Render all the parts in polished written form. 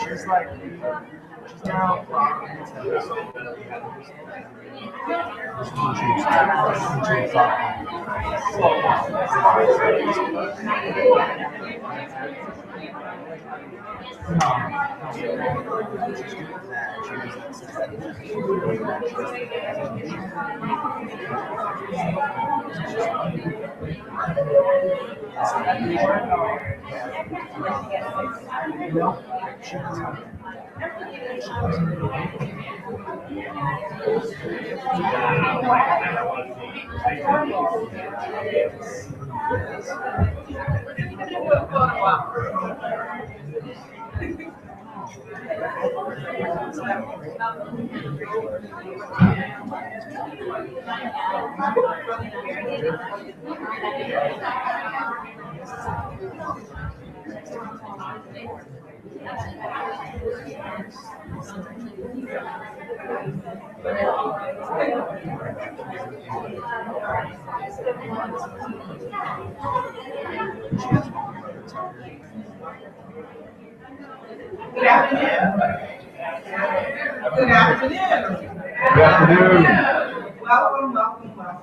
She's like, she's now Good afternoon. Good afternoon. Good afternoon. Welcome.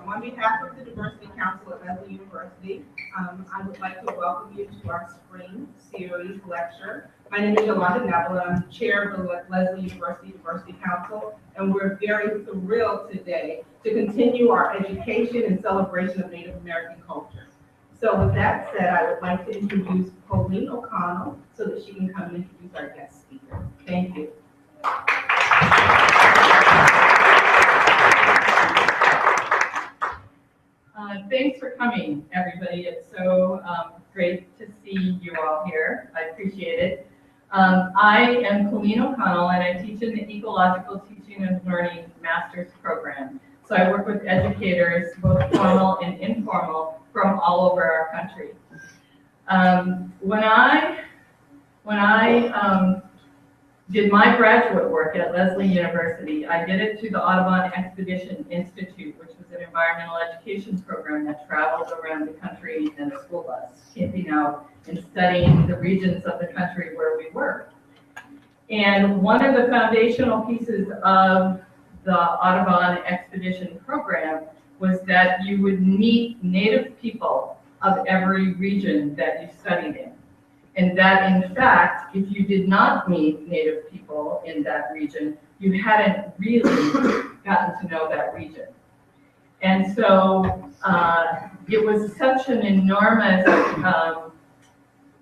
On behalf of the Diversity Council at Lesley University, I would like to welcome you to our spring series lecture. My name is Yolanda Neville, and I'm chair of the Lesley University Diversity Council, and we're very thrilled today to continue our education and celebration of Native American culture. So with that said, I would like to introduce Pauline O'Connell so that she can come and introduce our guest speaker. Thank you. Thanks for coming, everybody. It's so great to see you all here. I appreciate it. I am Pauline O'Connell, and I teach in the Ecological Teaching and Learning Master's Program. So I work with educators, both formal and informal, from all over our country. When I did my graduate work at Lesley University, I did it through the Audubon Expedition Institute, which was an environmental education program that traveled around the country in a school bus, camping out and studying the regions of the country where we were. And one of the foundational pieces of the Audubon Expedition program was that you would meet Native people of every region that you studied in. And that, in fact, if you did not meet Native people in that region, you hadn't really gotten to know that region. And so it was such an enormous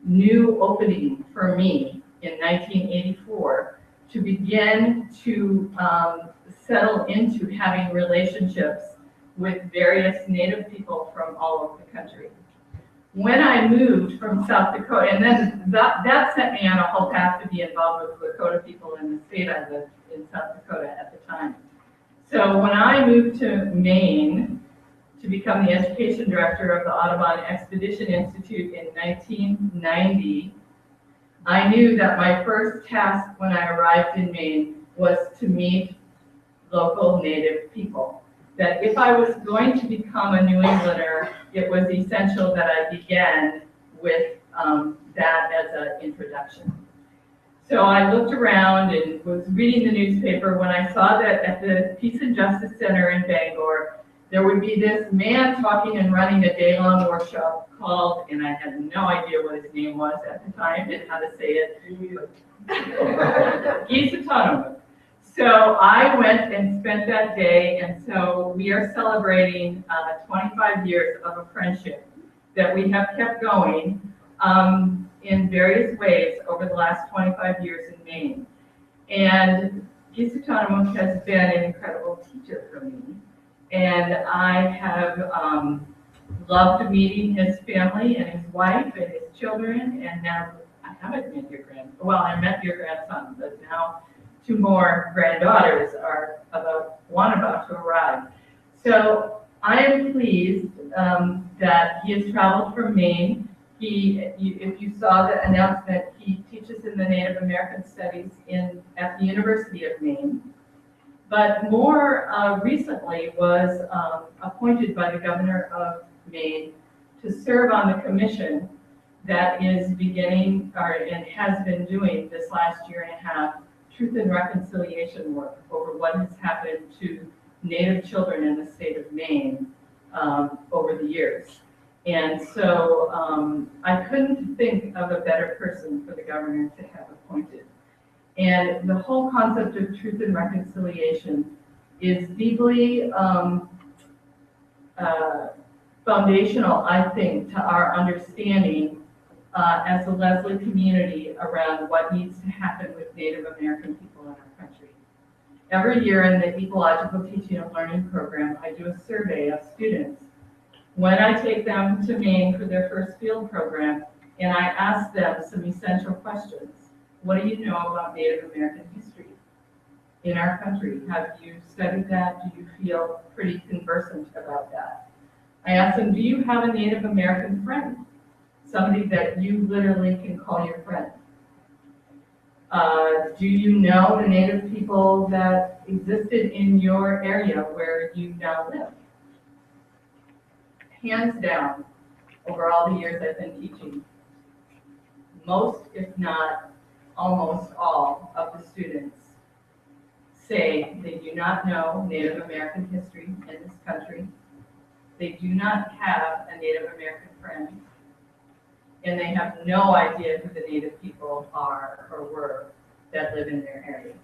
new opening for me in 1984 to begin to settle into having relationships with various Native people from all over the country. When I moved from South Dakota, and then that set me on a whole path to be involved with Lakota people in the state I lived in, South Dakota, at the time. So when I moved to Maine to become the education director of the Audubon Expedition Institute in 1990, I knew that my first task when I arrived in Maine was to meet local Native people. That if I was going to become a New Englander, it was essential that I began with that as an introduction. So I looked around and was reading the newspaper when I saw that at the Peace and Justice Center in Bangor, there would be this man talking and running a day-long workshop called, and I had no idea what his name was at the time and how to say it, gkisedtanamoogk. So I went and spent that day, and so we are celebrating 25 years of a friendship that we have kept going in various ways over the last 25 years in Maine. And gkisedtanamoogk has been an incredible teacher for me. And I have loved meeting his family and his wife and his children. And now I haven't met your grandson. Well, I met your grandson, but now 2 more granddaughters are about to arrive. So I am pleased that he has traveled from Maine. If you saw the announcement, he teaches in the Native American Studies at the University of Maine. But more recently was appointed by the governor of Maine to serve on the commission that is beginning, and has been doing this last year and a half, truth and reconciliation work over what has happened to Native children in the state of Maine over the years. And so I couldn't think of a better person for the governor to have appointed. And the whole concept of truth and reconciliation is deeply foundational, I think, to our understanding as a Leslie community around what needs to happen with Native American people in our country. Every year in the Ecological Teaching and Learning program, I do a survey of students when I take them to Maine for their first field program, and I ask them some essential questions. What do you know about Native American history in our country? Have you studied that? Do you feel pretty conversant about that? I ask them, do you have a Native American friend? Somebody that you literally can call your friend. Do you know the Native people that existed in your area where you now live? Hands down, over all the years I've been teaching, most, if not almost all, of the students say they do not know Native American history in this country. They do not have a Native American friend. And they have no idea who the Native people are or were that live in their area.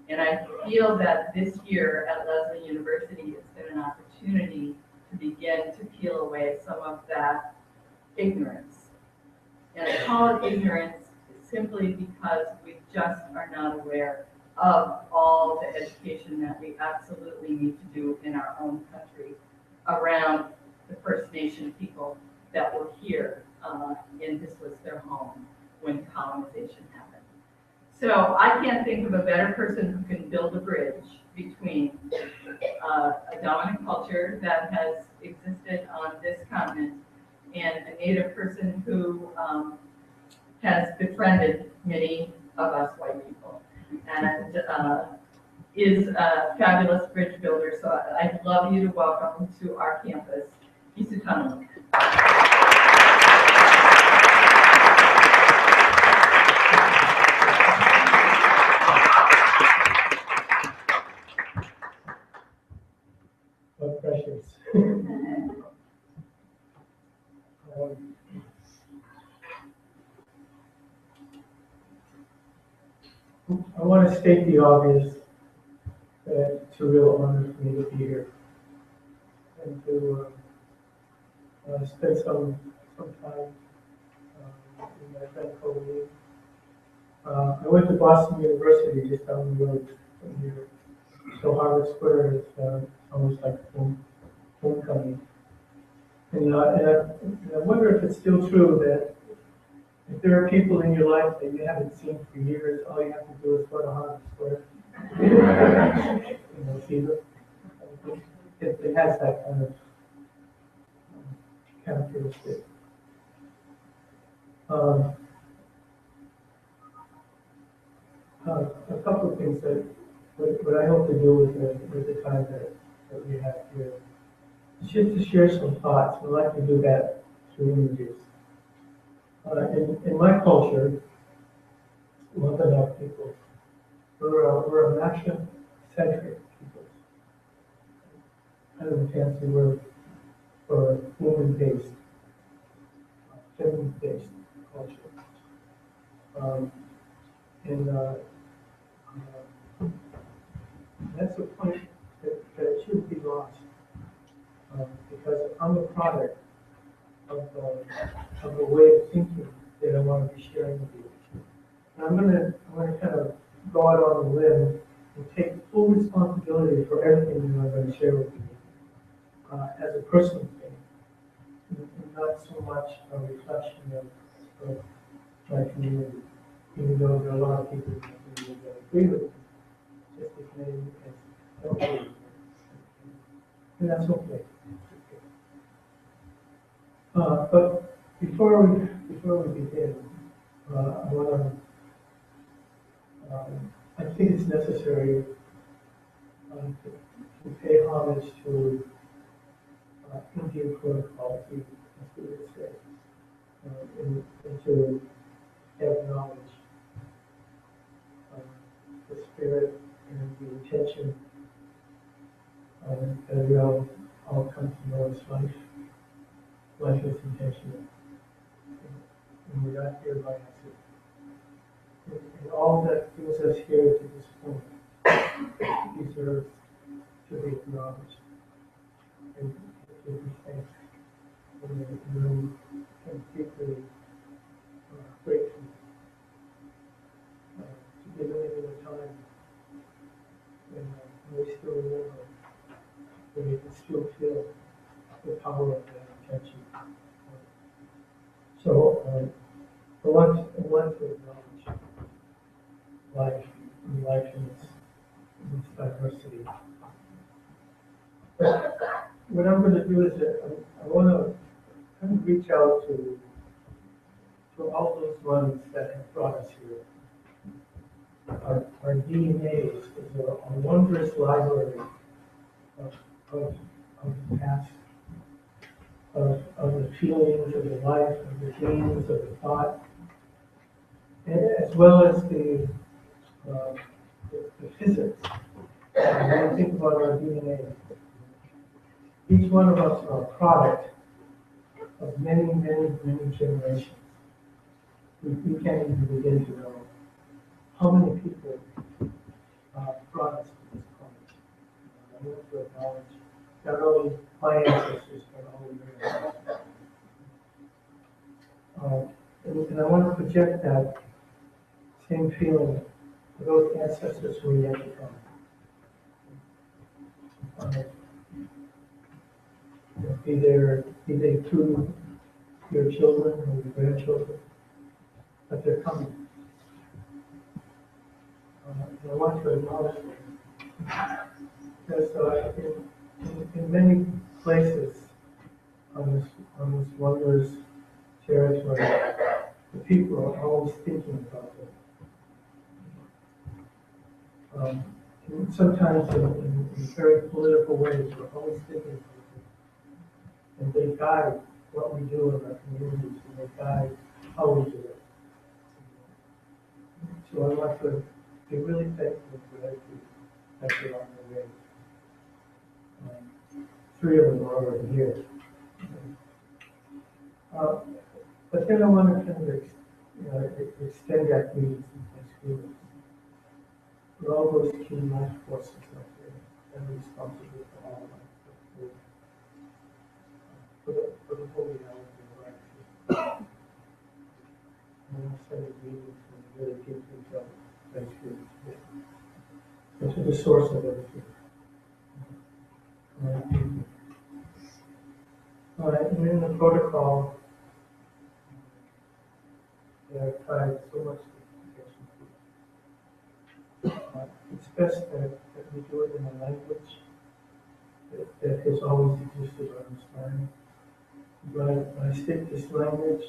And I feel that this year at Leslie University has been an opportunity to begin to peel away some of that ignorance. And I call it ignorance simply because we just are not aware of all the education that we absolutely need to do in our own country around the First Nation people that were here, and this was their home when colonization happened. So I can't think of a better person who can build a bridge between a dominant culture that has existed on this continent and a Native person who has befriended many of us white people and is a fabulous bridge builder. So I'd love you to welcome to our campus, gkisedtanamoogk. What pressures. I want to state the obvious, that it's a real honor for me to be here and to spend some time in my friend Colleen. I went to Boston University just down the road from here, so Harvard Square is almost like homecoming. And I wonder if it's still true that if there are people in your life that you haven't seen for years, all you have to do is go to Harvard Square. See them. It has that kind of characteristic. A couple of things that what I hope to do with the time that we have here is just to share some thoughts. I'd like to do that through images. In my culture, Wabanaki people. We're a nation-centric people. Kind of a fancy word for woman-based, feminine-based culture. And that's a point that shouldn't be lost, because I'm a product of the way of thinking that I want to be sharing with you. And I'm gonna kind of go out on a limb and take full responsibility for everything that I'm going to share with you as a personal thing, and not so much a reflection of my community, even though there are a lot of people in the community that agree with me, just as many as don't agree with me. And that's okay. But before we begin, I want to. I think it's necessary to pay homage to Indian protocol, as we would say, and to acknowledge the spirit and the intention that we all come to know as life. Life is intentional, and we're not here by accident. And all that brings us here to this point deserves to be acknowledged and to be thanked. And deeply grateful to be living in a time when we still remember, when we can still feel the power of that intention. So I want to acknowledge life and life in its diversity. But what I'm going to do is I want to kind of reach out to all those ones that have brought us here. Our DNA is a wondrous library of the past, of the feelings, of the life, of the dreams, of the thought, and as well as the physics. When you think about our DNA, each one of us are a product of many, many, many generations. We can't even begin to know how many people brought us to this point. I want to acknowledge not only my ancestors, but all of yours. And I want to project that same feeling for those ancestors who are yet to come. Be they through your children or your grandchildren, but they're coming. And I want to acknowledge them. Because in many places on this wondrous territory, the people are always thinking about them. And sometimes in very political ways, we're always thinking about them. And they guide what we do in our communities, and they guide how we do it. So I want to be really thankful for that you're on the way. 3 of them are already here. But then I want to kind of extend that greeting to my students. For all those key life forces out there that are responsible for all life. For the holy hours of life. And I'll send a greeting to really give themselves thanksgiving and to the source of everything. All right, and in the protocol, I've tried so much to it's best that we do it in a language that has always existed on this planet. When I speak this language,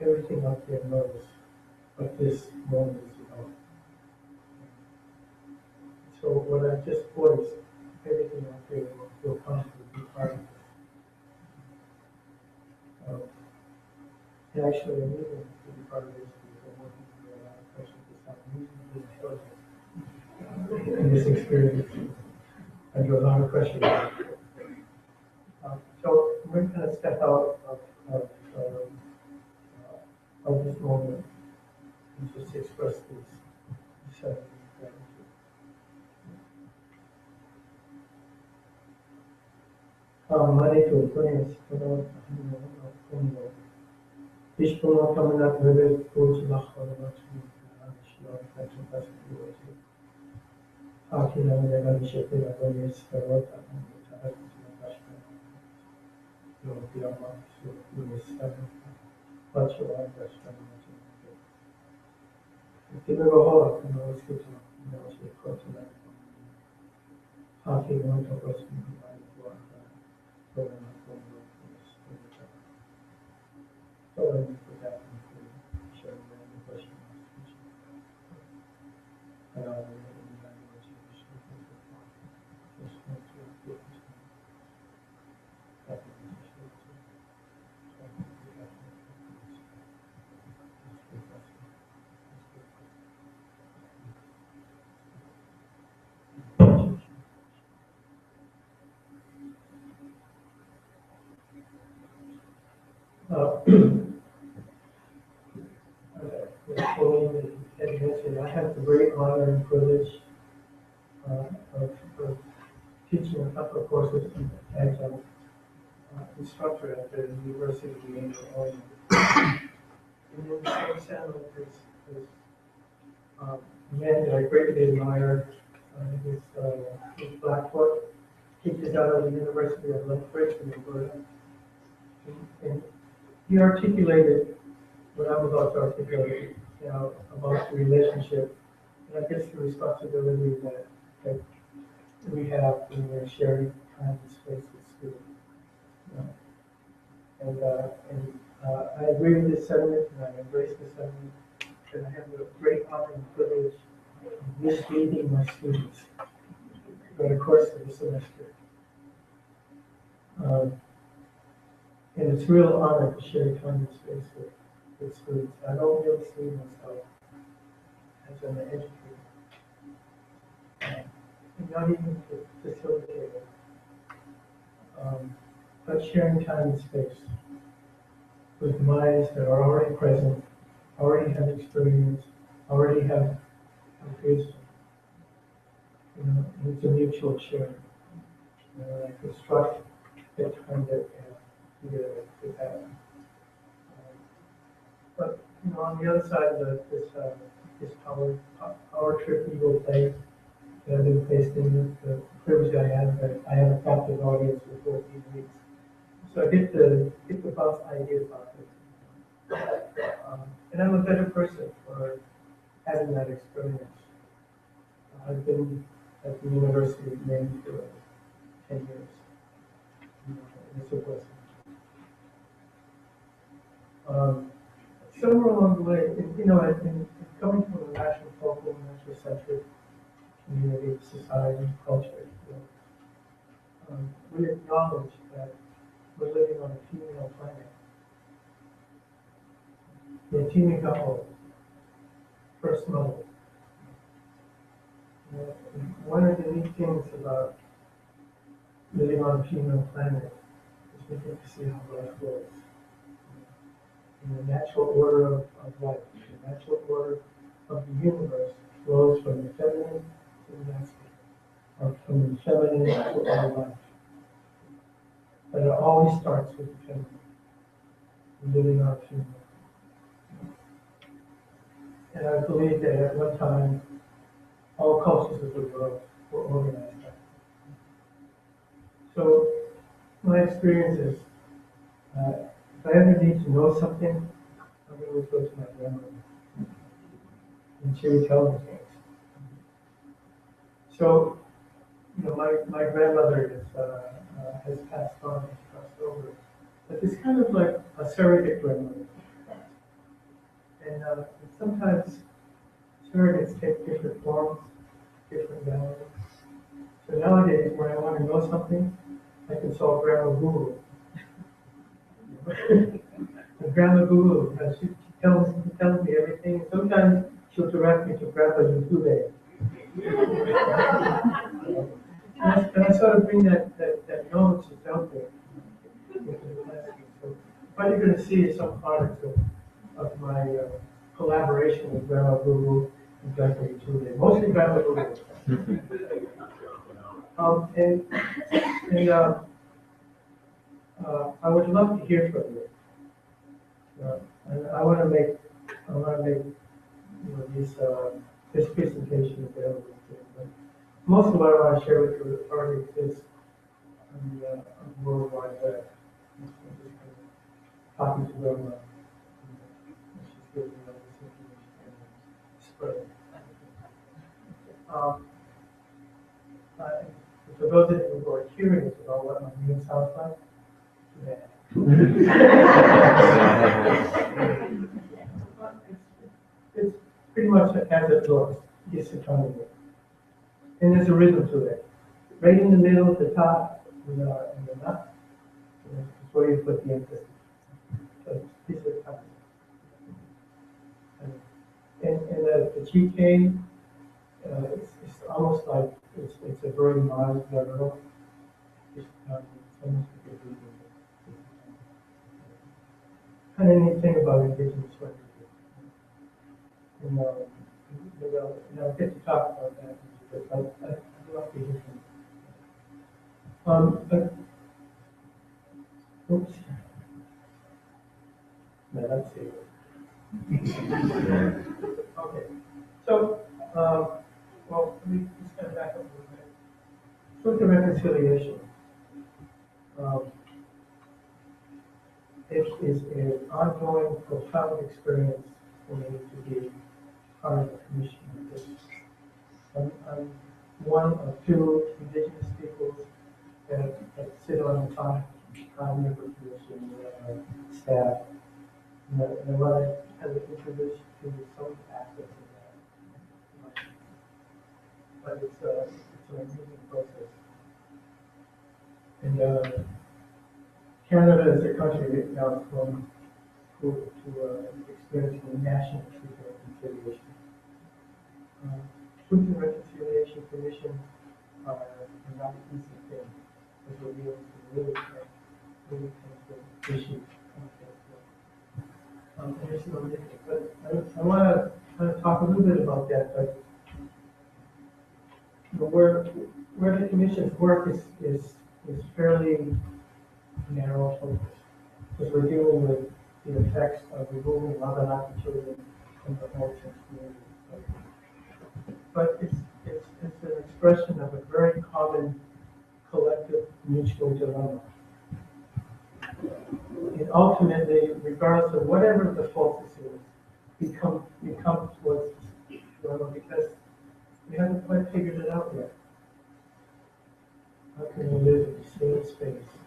everything up there knows what this moment is about. So what I just voiced, everything up there will feel comfortable to be part of this. And actually, I'm even to be part of this because I'm working through a lot of pressure this in this experience under a lot of pressure. So we're going to step out of this moment and just express these gratitude. Marito, Prince, Ishpuna Kamanat Vede, Pujilachon, Akina Neganishapi, Agonis, Tarota, and Yama, Lunis, Pacho, Tiberohola, and all skits, and all skits, Kotan, Haki, one of us, I have the great honor and privilege of teaching a couple of courses as an instructor at the University of Maine, Orono. And then the same is a man that I greatly admire. His Blackfoot teaches out of the University of Lethbridge in Alberta. And he articulated what I'm about to articulate, about the relationship, and I guess the responsibility that we have when we're sharing time and space with students. I agree with this sentiment, and I embrace this sentiment, and I have the great honor and privilege of misleading my students over the course of the semester. And it's a real honor to share time and space with students. I don't really see myself as an educator, and not even a facilitator, but sharing time and space with minds that are already present, already have experience, already have wisdom. It's a mutual sharing. I construct the time that we have together with that. But on the other side of this power trip ego place that I've been placed in, the privilege I have that I have a captive audience for 14 weeks, so I get to bounce ideas off it. And I'm a better person for having that experience. I've been at the University of Maine for 10 years. It's a blessing. Somewhere along the way, I've been coming from a national focal, national-centric community, society, culture. We acknowledge that we're living on a female planet. We're a teeming couple, first mother. One of the neat things about living on a female planet is we get to see how life goes. In the natural order of life, the natural order of the universe flows from the feminine to the masculine, or from the feminine to our life. But it always starts with the feminine, living on a female. And I believe that at one time, all cultures of the world were organized that way. So my experience is, if I ever need to know something, I'm going to go to my grandmother, and she would tell me things. So, my grandmother has passed on, has passed over, but it's kind of like a surrogate grandmother. And sometimes surrogates take different forms, different values. So nowadays, when I want to know something, I can solve Grandma Google. And Grandma Google, she tells me everything. Sometimes she'll direct me to Grandpa YouTube. And I sort of bring that knowledge that's out there into the classroom. So what you're going to see is some products of my collaboration with Grandma Boo and Dr. Tude, mostly Grandma Boo. I would love to hear from you. And I want to make this presentation available to you. But most of what I want to share with you already exists on the World Wide Web. I'm just kind of talking to them. She's giving me all this information and spread it. For those of you who are curious about what my name sounds like, it's pretty much as it looks, gkisedtanamoogk. And there's a rhythm to it. Right in the middle, at the top, and the nut, is where you put the emphasis. So it's gkisedtanamoogk. And the GK, it's almost like it's a very mild guttural. It's almost like a breathing. Kind of neat thing about indigenous languages. And I'll get to talk about that, but I'd love to hear from you. Oops. No, that's it. Okay. So, well, let me just kind of back up a little bit. Truth and reconciliation. It is an ongoing, profound experience for me to be part of a commission like this. I'm one of two indigenous peoples that sit on the top member commission staff. And I want to kind of introduce you to some aspects of that. But it's an amazing process. And Canada is a country right now it's going to experiencing a national truth and reconciliation. Truth and reconciliation commissions are not an easy thing because we're dealing with really sensitive issues. And there's no different. But I want to kind of talk a little bit about that. But where the commission's work is fairly narrow focus because we're dealing with the effects of removing Wabanaki children from the home community. But it's an expression of a very common collective mutual dilemma. And ultimately, regardless of whatever the focus is, becomes what's dilemma because we haven't quite figured it out yet. How can we live in the same space,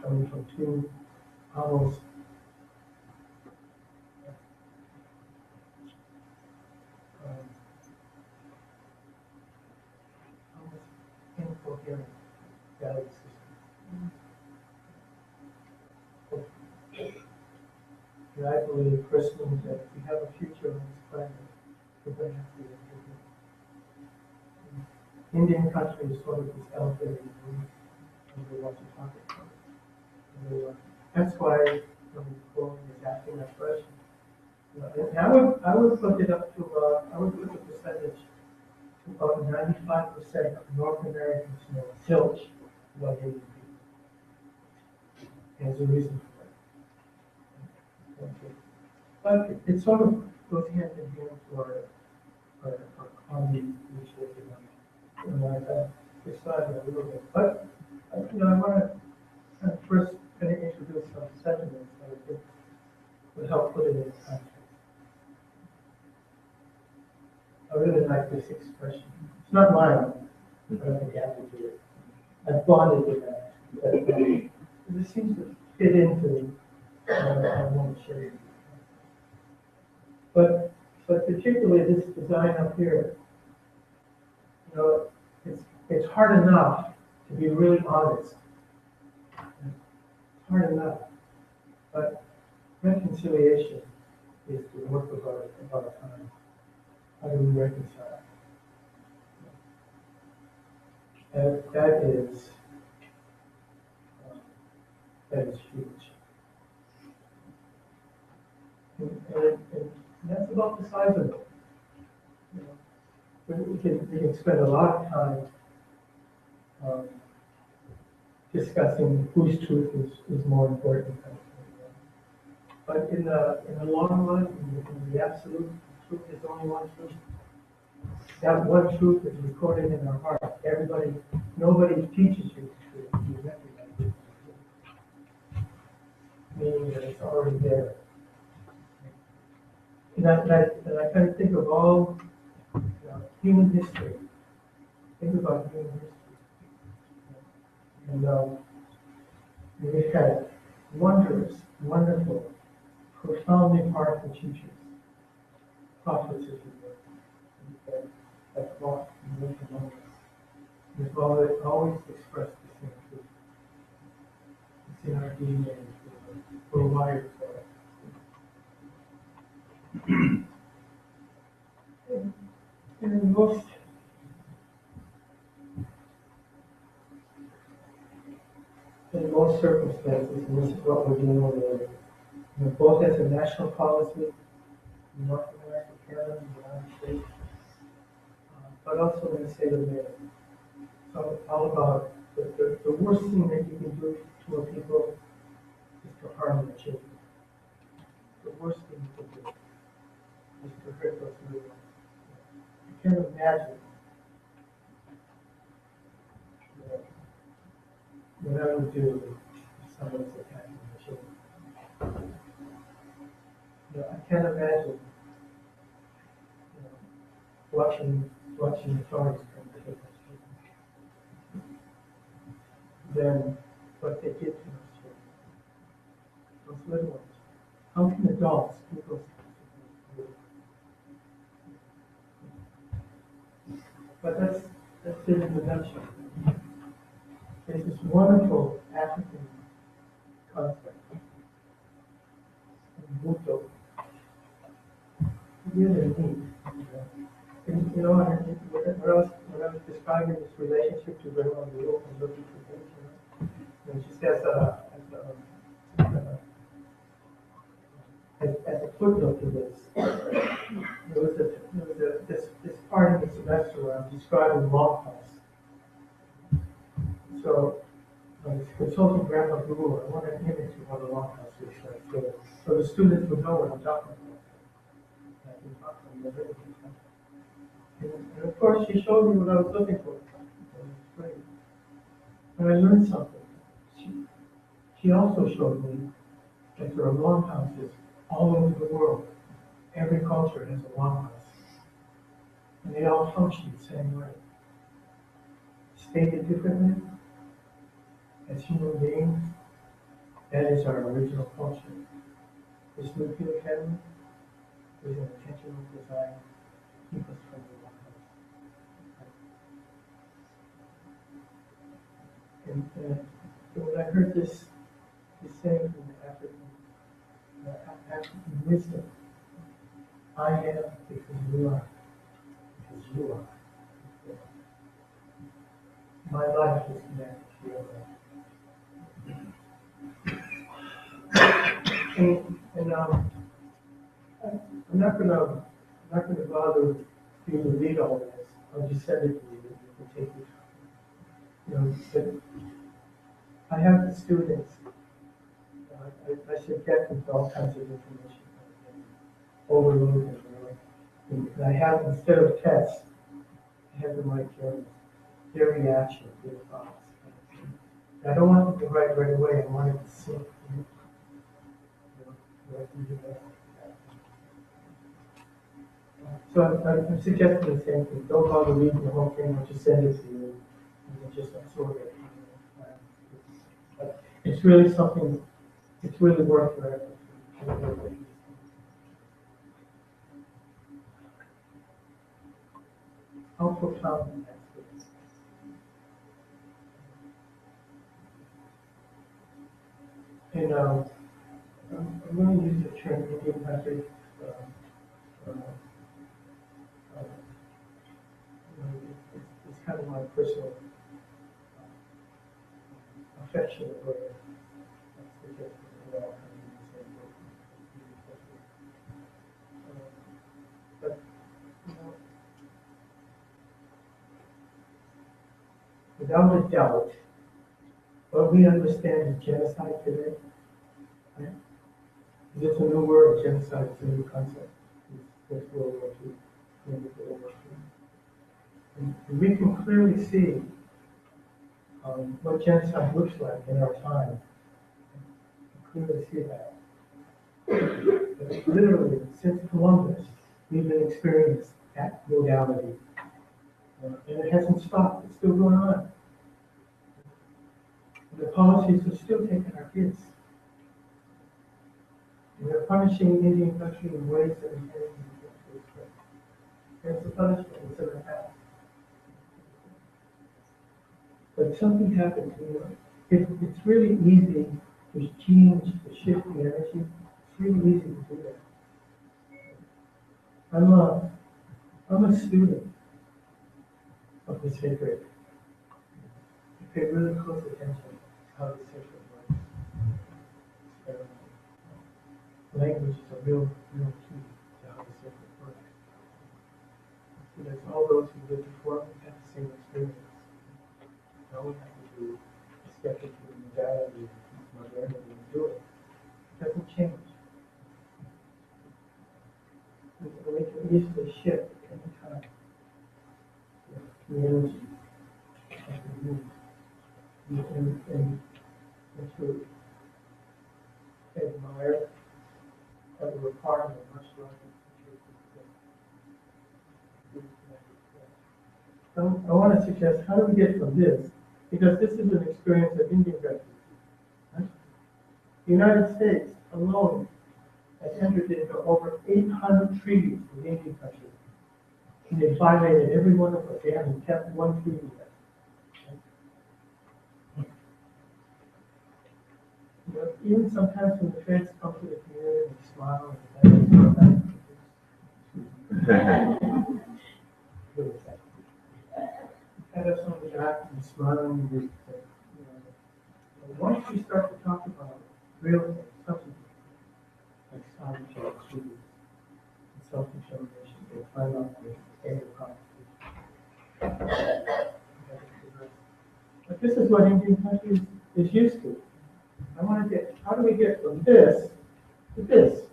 coming from two almost incoherent value system? And I believe personally that if we have a future on this planet, we're going to have to be different. Indian country is sort of this elevated room, and we want to talk about it. That's why when Nicole is asking that question, and I would put it up to I would put the percentage to about 95% of North Americans know zilch about Indian people. And there's a reason for that. Okay. But it sort of goes hand in hand to our common mutual dilemma. And I described it a little bit. But I want to kind of first introduce some sentiments that I think would help put it in context. I really like this expression. It's not mine, but I think I have to do it. I've bonded with that. It seems to fit into what I want to share with you. But particularly this design up here, it's hard enough to be really honest. It's hard enough. But reconciliation is the work of our time. How do we reconcile? that is huge. And that's about the size of it. You know, we can spend a lot of time discussing whose truth is more important. But in the long run, in the absolute truth, there's only one truth. That one truth is recorded in our heart. Nobody teaches you the truth. You recognize it. Meaning that it's already there. And I kind of think of all human history. Think about human history. And we've had wondrous, wonderful, profoundly powerful teachers, prophets, if you will, that walked and lived among us. They've always expressed the same truth. It's in our DNA. We're wired for it. And in most circumstances, and this is what we're dealing with, both as a national policy in North America, Canada, and the United States, but also in the state of Maine. So it's all about the worst thing that you can do to a people is to harm their children. The worst thing you can do is to hurt those little ones. You can't imagine what I would do if someone was attacking my children. I can't imagine watching authorities come to take those children. Then what they did to those children, those little ones. How can adults do those things? But that's it in a nutshell. There's this wonderful African concept, Ubuntu. Really neat. And when I was describing this relationship to Grandma Leo and looking for things, just as a footnote to this, there was this part in the semester where I'm describing longhouse. So, consulting Grandma Guru, I wanted an image of what a longhouse looks like, so the students would know what I'm talking about. And of course, she showed me what I was looking for. It was great. And I learned something. She also showed me that there are longhouses all over the world. Every culture has a longhouse. And they all function the same way. Stated differently, as human beings, that is our original culture. This nuclear family is an intentional design to keep us from the longhouse. And when I heard this saying from African wisdom, I am because you are, because you are. My life is connected to your life. And I'm not gonna bother you to read all this. I'll just send it to you. You can take it. But I have the students. I subject them to all kinds of information, overload them. And I have, instead of tests, I have them write journals, their reaction, their thoughts. And I don't want them to write right away. I want it to sink. So I'm suggesting the same thing. Don't bother reading the whole thing. I'll just send it to you. You can just absorb it. It's really something. It's really worth your effort. How profound that is. And I'm going to use the term Indian country. It's kind of my personal affectionate way. That's the difference. We're all kind of in the same boat. But, you know, without a doubt, what we understand as genocide today, right? It's a new word, genocide is a new concept. It's World War II, World War II. And we can clearly see what genocide looks like in our time. Clearly see that. But literally, since Columbus, we've been experiencing that modality. And it hasn't stopped, it's still going on. And the policies are still taking our kids. And they're punishing Indian country in ways that we can't even expect. And it's a punishment, it's in the past. But something happens, you know. It's really easy to change, to shift the energy. It's really easy to do that. I'm a student of the sacred. I pay really close attention to how the sacred works. Language is a real key to how the sacred works. Because all those who lived before me have the same experience. All we have to do is step into the modality and modernity and do it. It doesn't change. We can easily shift at any time. The energy of the mood. And to admire that we're part of a much larger future. So I want to suggest, how do we get from this? Because this is an experience of Indian refugees. Right? The United States alone has entered into over 800 treaties with Indian countries. And they violated every one of them. They haven't kept one treaty yet. Right? You know, even sometimes when the feds come to the community and smile kind of some of the back and smiling. You know, once you start to talk about real things, something like sovereignty, treaties, and self-determination, they find out the end of conflict. But this is what Indian country is used to. I want to get, how do we get from this to this?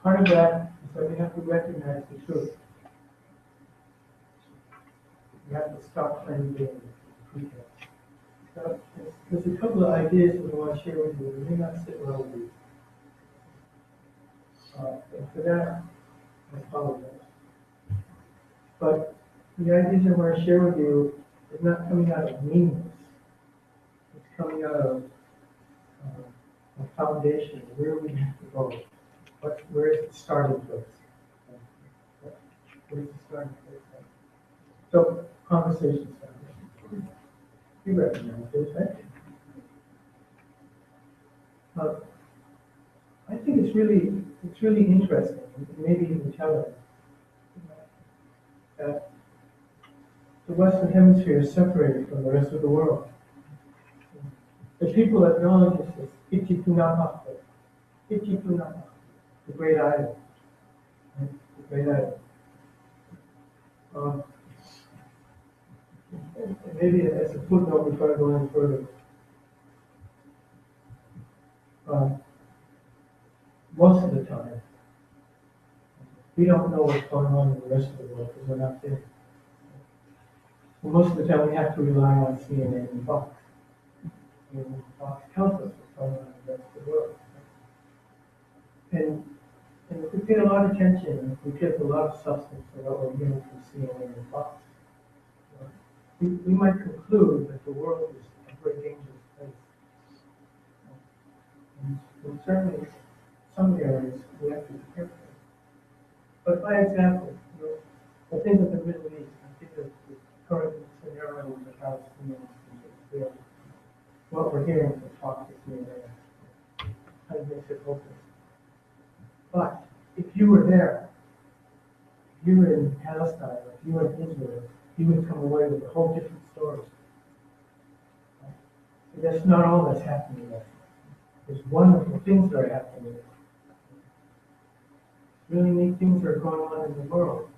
Part of that is that we have to recognize the truth. We have to stop playing games with pretense. So there's a couple of ideas that I want to share with you. They may not sit well with you. And for that, I apologize. But the ideas I want to share with you is not coming out of meanness. It's coming out of a foundation, where we have to go. Where is the starting place? Where is the starting place? So, conversation starters. You recognize this, right? I think it's really interesting, maybe even telling, that the Western Hemisphere is separated from the rest of the world. The people acknowledge this as Itikunamakwe, the great island. Right? The great island. Maybe as a footnote before I go any further. Most of the time, we don't know what's going on in the rest of the world because we're not there. So most of the time, we have to rely on CNN and Fox. And Fox tells us what's going on in the rest of the world. And if we pay a lot of attention, if we get a lot of substance to what we're hearing from CNN and Fox, we might conclude that the world is a very dangerous place. And certainly, some areas we have to be careful. But by example, I think of the Middle East, I think of the current scenario with the Palestinians and Israel. What we're hearing from Fox is kind of makes it hopeless. But if you were there, if you were in Palestine, if you were in Israel, you would come away with a whole different story. But that's not all that's happening there. There's wonderful things that are happening. Really neat things that are going on in the world.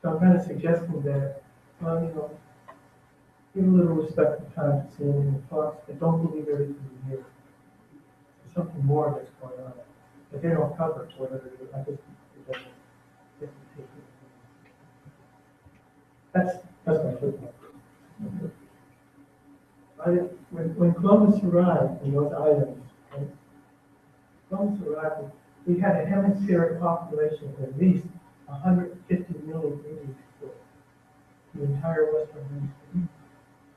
So I'm kind of suggesting that, well, give a little respect and time to seeing in the talks, but don't believe everything you hear. There's something more that's going on that they don't cover, so whatever it is, I just it doesn't take it. That's my footnote. When Columbus arrived in those islands, right, Columbus arrived, we had a hemispheric population of at least 150 million Indian people. The entire Western Hemisphere.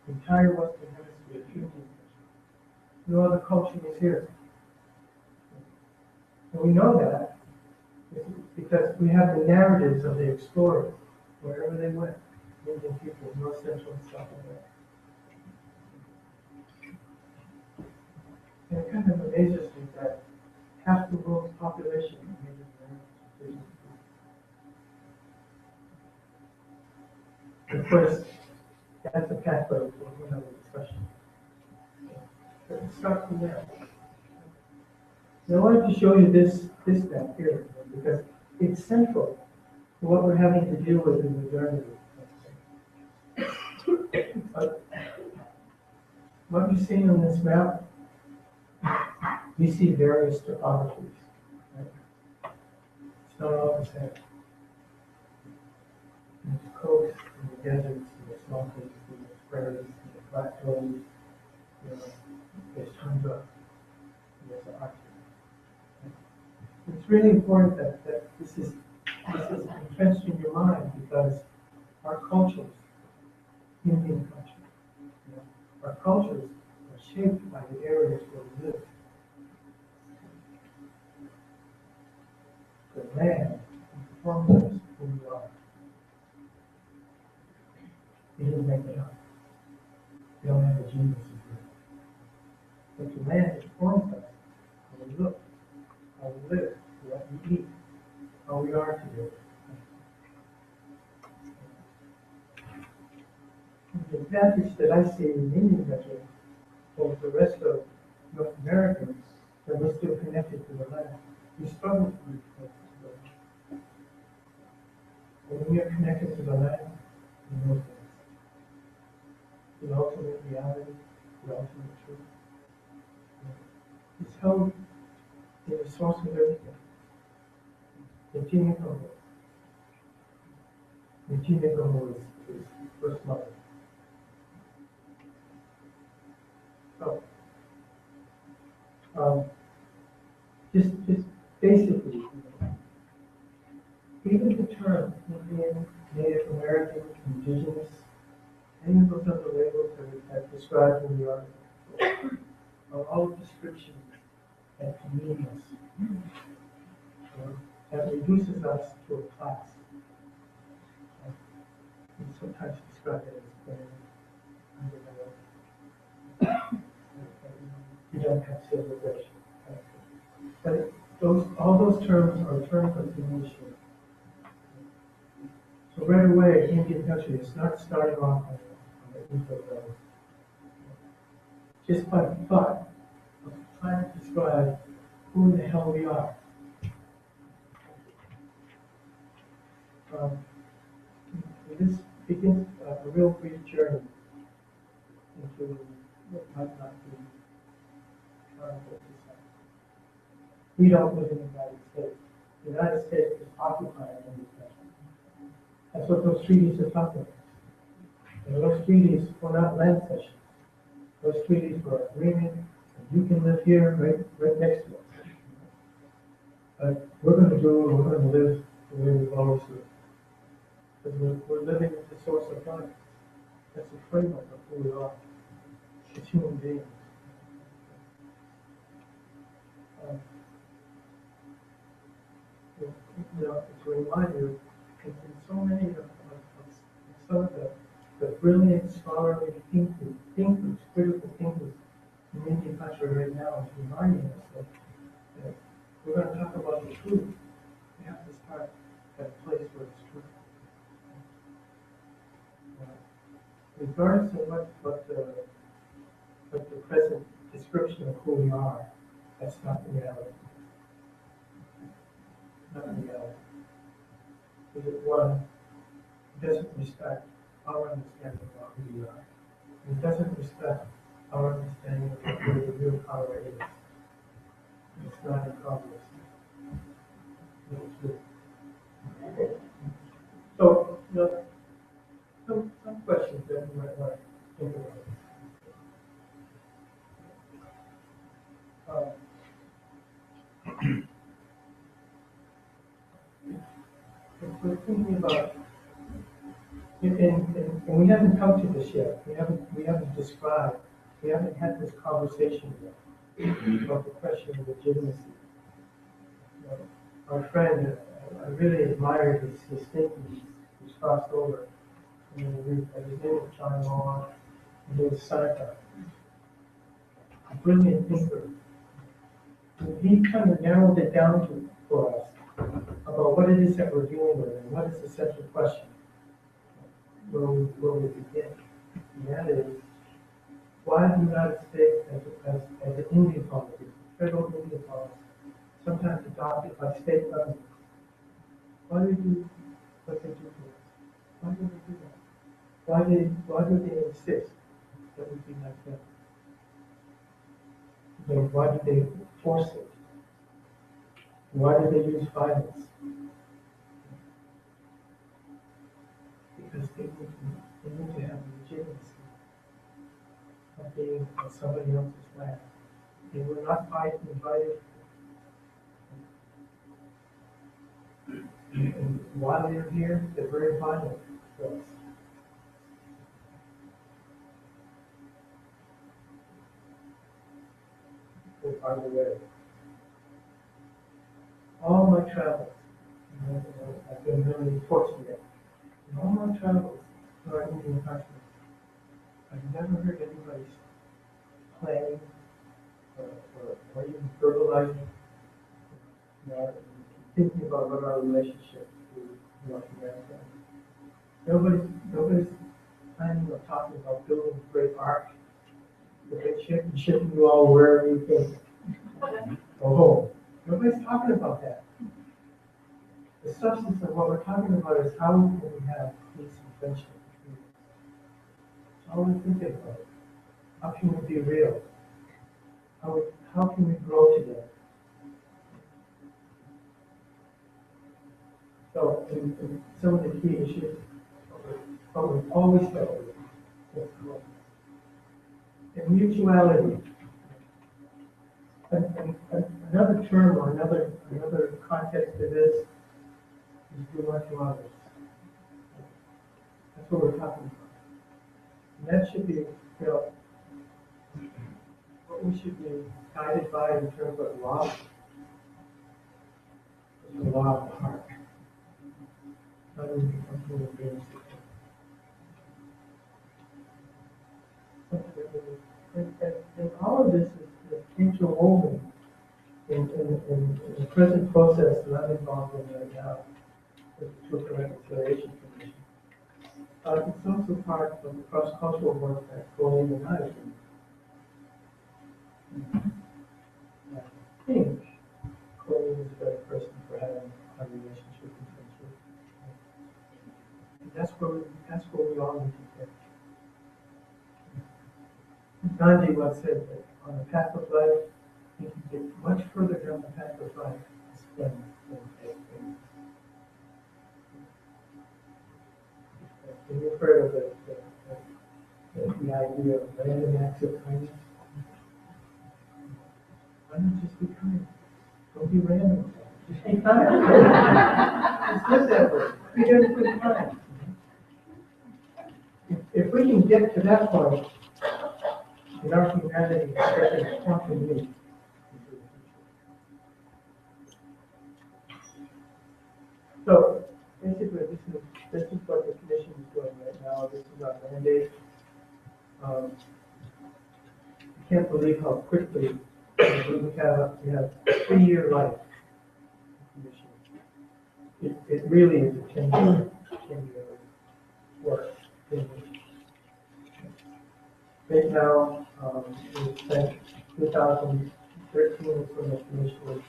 The entire Western Hemisphere, Indian country. No other culture was here. And we know that because we have the narratives of the explorers, wherever they went, Indian people, North Central and South America. And it kind of amazes me that half the world's population is Native American. Of course, that's a pathway for another discussion. But let's start from there. Now, I wanted to show you this map here because it's central to what we're having to deal with in modernity. What you see on this map, you see various topographies. Right? It's not all the same. There's coasts, and the deserts, and the swamps, and the prairies, and the plateaus. There's tundra, and there's the Arctic. It's really important that this is entrenched in your mind because our cultures, Indian culture, our cultures are shaped by the areas where we live. The land informs us who we are. We didn't make it up. We don't have a genius in it. But the land informs us how we look, how we live, what we eat, how we are today. The advantage that I see in Indian country over the rest of North America is that we're still connected to the land. We struggle to be connected to the land. But when you're connected to the land, you know things. The ultimate reality, the ultimate truth. It's held in the source of everything. The newcomer is first mother. So, just basically, even the term Indian, Native American, indigenous, any of those other labels that I've described in the article are all descriptions that demean us, that reduces us to a class. We sometimes describe it as you don't have civilization. But all those terms are terms of diminishment. So right away, Indian country is not starting off on the info level. Just by thought of trying to describe who the hell we are. This begins a real brief journey into what might not be we don't live in the United States. The United States is occupying this country. That's what those treaties are talking about. And those treaties were not land cessions. Those treaties were agreement, and you can live here right next to us. But we're going to do it, we're going to live the way we've always lived. Because we're living with the source of life. That's the framework of who we are as human beings. To remind you, in so many of some of the brilliant scholarly thinkers, critical thinkers in Indian country right now is reminding us that we're going to talk about the truth. We have to start at a place where it's true. regardless of what the present description of who we are, that's not the reality. Not the reality. Because one, it doesn't respect our understanding about who we are. It doesn't respect our understanding of where the real power is. It's not in progress. So, some questions that you might want to think about. If we're thinking about, and we haven't come to this yet. We haven't described. We haven't had this conversation yet about the question of legitimacy. Our friend, I really admired his thinking. He's crossed over. His name is John Law, and he was Seneca. A brilliant thinker. And he kind of narrowed it down for us about what it is that we're dealing with and what is the central question where we begin. And that is, why the United States as an Indian policy, federal Indian policy, sometimes adopted by state governments, why do they do what they do to us? Why do they do that? Why do they insist that we be like them? Why do they force it? Why do they use violence? Because they need to have legitimacy of being on somebody else's land. They were not invited. And while they're here, they're very violent to us. So, by the way, all my travels, I've been really fortunate. In all my travels to our Indian country, I've never heard anybody planning or even verbalizing, thinking about what our relationship to North America is. Nobody's planning or talking about building a great ark, the big ship, and shipping you all wherever you can go home. Nobody's talking about that. The substance of what we're talking about is how can we have peace and friendship between us. That's all we're thinking about. How can we be real? How can we grow together? So, in some of the key issues, what we've always dealt with and mutuality. And another term or another context to this is do unto others. That's what we're talking about. And that should be, what we should be guided by in terms of law. The law of the heart. Not only human beings. And all of this is interwoven in the present process that I'm involved in right now with the Truth and Reconciliation Commission. It's also part of the cross-cultural work that Colleen and I are doing. I think Colleen is a better person for having a relationship with friendship. That's where we all need to get. Gandhi once said that on the path of life, you can get much further down the path of life than faith. Have you heard of the idea of random acts of kindness? Why not just be kind? Don't be random. Just be kind. Just live that way. Be everything kind. If we can get to that point in our humanity, especially quantum leap. So basically, this is what the commission is doing right now. This is our mandate. I can't believe how quickly we have 3-year life. It really is a 10-year work. Right now, we spent 2013 is when the commission was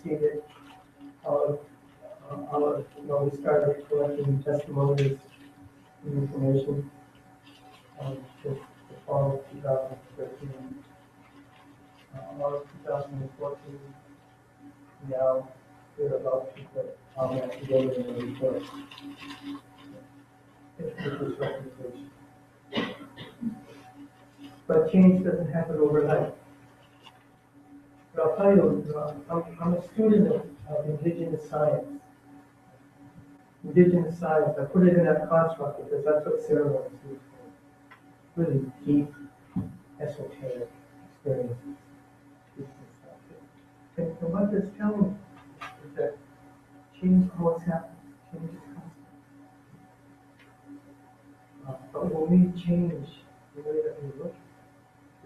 seated. We started collecting testimonies and information just the fall of 2013. All of 2014, now we're about to put all that together in a report. It's this recommendation. But change doesn't happen overnight. But I'll tell you, I'm a student of indigenous science. Indigenous science, I put it in that construct because that's what ceremonies do for. Really deep, esoteric experiences. And what it's telling me is that change always happens. Change is constant. But when we change the way that we look,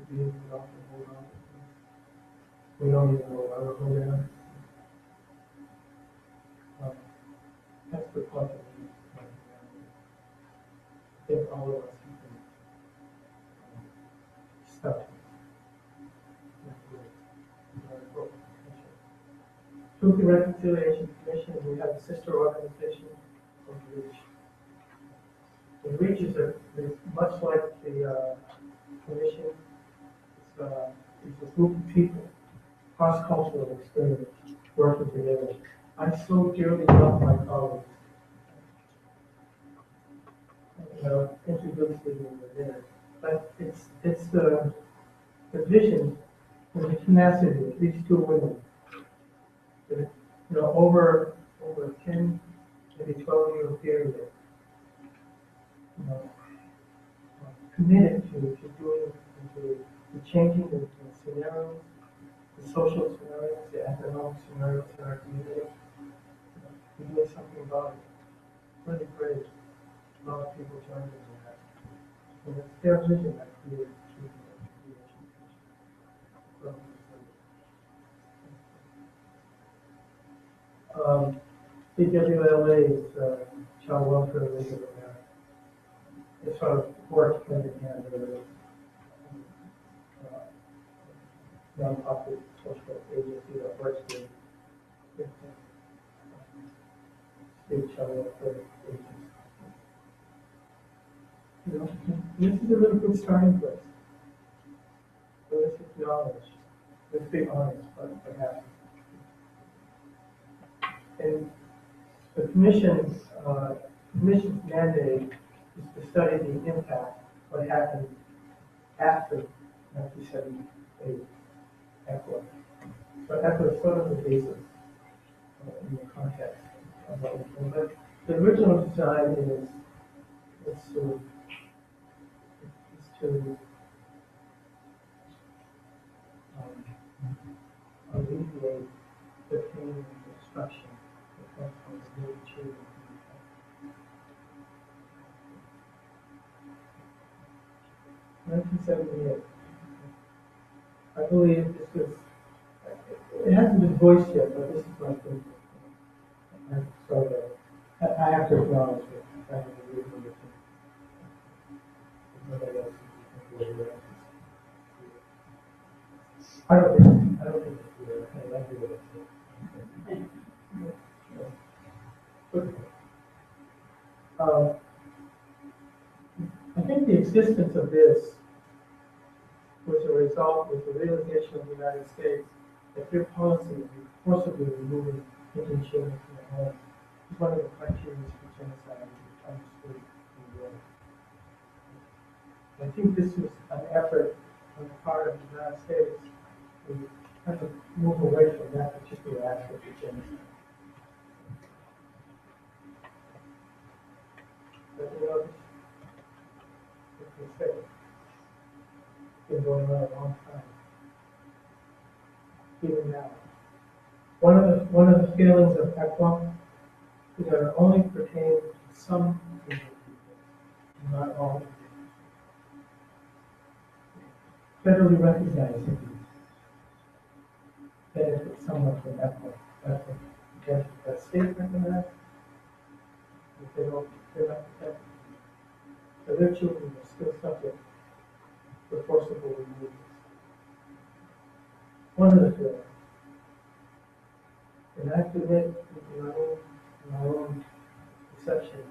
we often hold on to things. We don't even know why we're holding on. That's the part of me. I think all of us have been stuck. Truth and Reconciliation Commission, we have a sister organization called REACH. And REACH is much like the commission. It's a group of people, cross-cultural experience, working together. I so dearly love my colleagues. Introduced it in the dinner. But it's the vision and the tenacity of these two women. Over a 10, maybe 12-year period, committed to doing, to changing the scenarios, the social scenarios, the economic scenarios in our community, to doing something about it. Really great. A lot of people joined in that. And it's their vision that created Truth and Reconciliation. CWLA is Child Welfare League of America. It sort of works hand in hand with nonprofit social agency that works with state child welfare agencies. This is a really good starting place. So let's acknowledge, let's be honest, but perhaps. And the commission's mandate is to study the impact, what happened after 1978 ECWA. So ECWA is sort of the basis in the context of what we're doing. But the original design is to alleviate the pain and destruction that comes from the new children. 1978. I believe this was, it hasn't been voiced yet, but this is my thinking. So I have to acknowledge it. I have to agree with it. Nobody else is thinking. I don't think it's clear. I agree with it. I think the existence of this was a result with the realization of the United States that their policy of forcibly removing Indian children from their home is one of the criteria for genocide understood in the world. I think this was an effort on the part of the United States to kind of move away from that particular aspect of genocide. But this is said, it's been going on a long time. Even now. One of the feelings of ECWA is that it only pertains to some Indian people, not all. Federally recognized Indians benefit somewhat from ECWA. Because that state recognized, if they're not protected. So their children are still subject for forcible removals. One of the four. And I have to admit, in my own perception,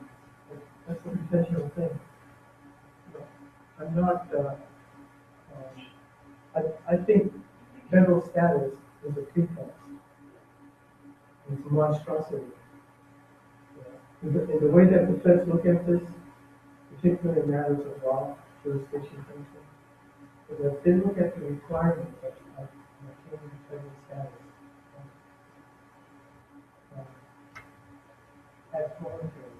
that's an intentional thing. I'm not, I think federal status is a pretense. It's a monstrosity. In the way that the feds look at this, particularly in matters of law, jurisdiction, things, is that they look at the requirement of maintaining federal status as voluntary.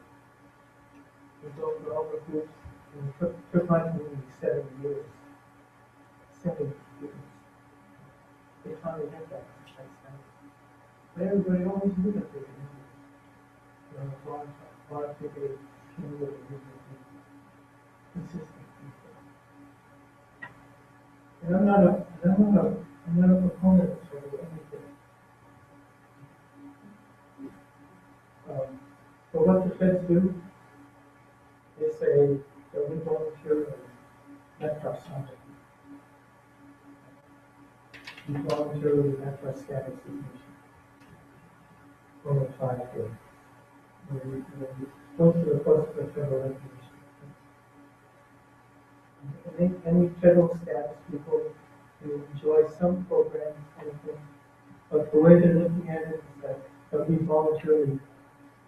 There's all the groups, and it took my community 7 years. 7 years. They finally get that. But everybody always knew that they were Indians. A lot of people came with consistent people. And I'm not a proponent of anything. But what the feds do, they say that we voluntarily left our subject. We voluntarily left our status as nation. When we applied for it. When we go to the post of federal recognition. And any federal status people who enjoy some program, anything, but the way they're looking at it is that we voluntarily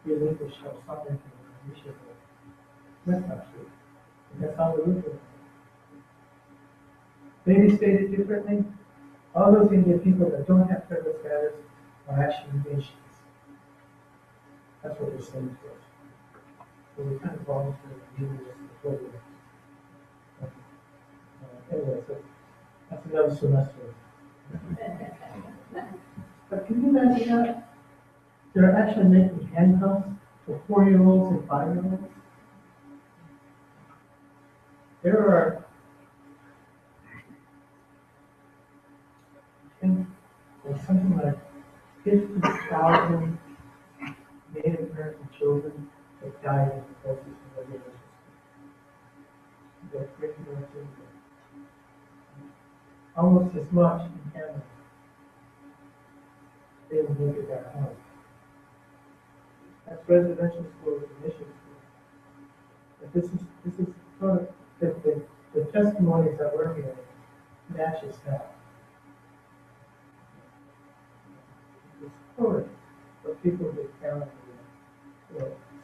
relinquish our sovereignty and initiative. That's not true. And that's how we look at it. Maybe stated differently, all those Indian people that don't have federal status are actually nations. That's what they're saying to us. So we kind of voluntarily leaving this before we anyway, so that's another semester. But can you imagine that? They're actually making handcuffs for 4-year-olds and 5-year-olds. There are, I think, there's something like 50,000 Native American children that died in the process of regulation. That's great to know too. Almost as much in Canada. They didn't make it back home. That's residential schools and mission schools. But this is sort of the testimonies that we're hearing matches that. It's horrid what people have found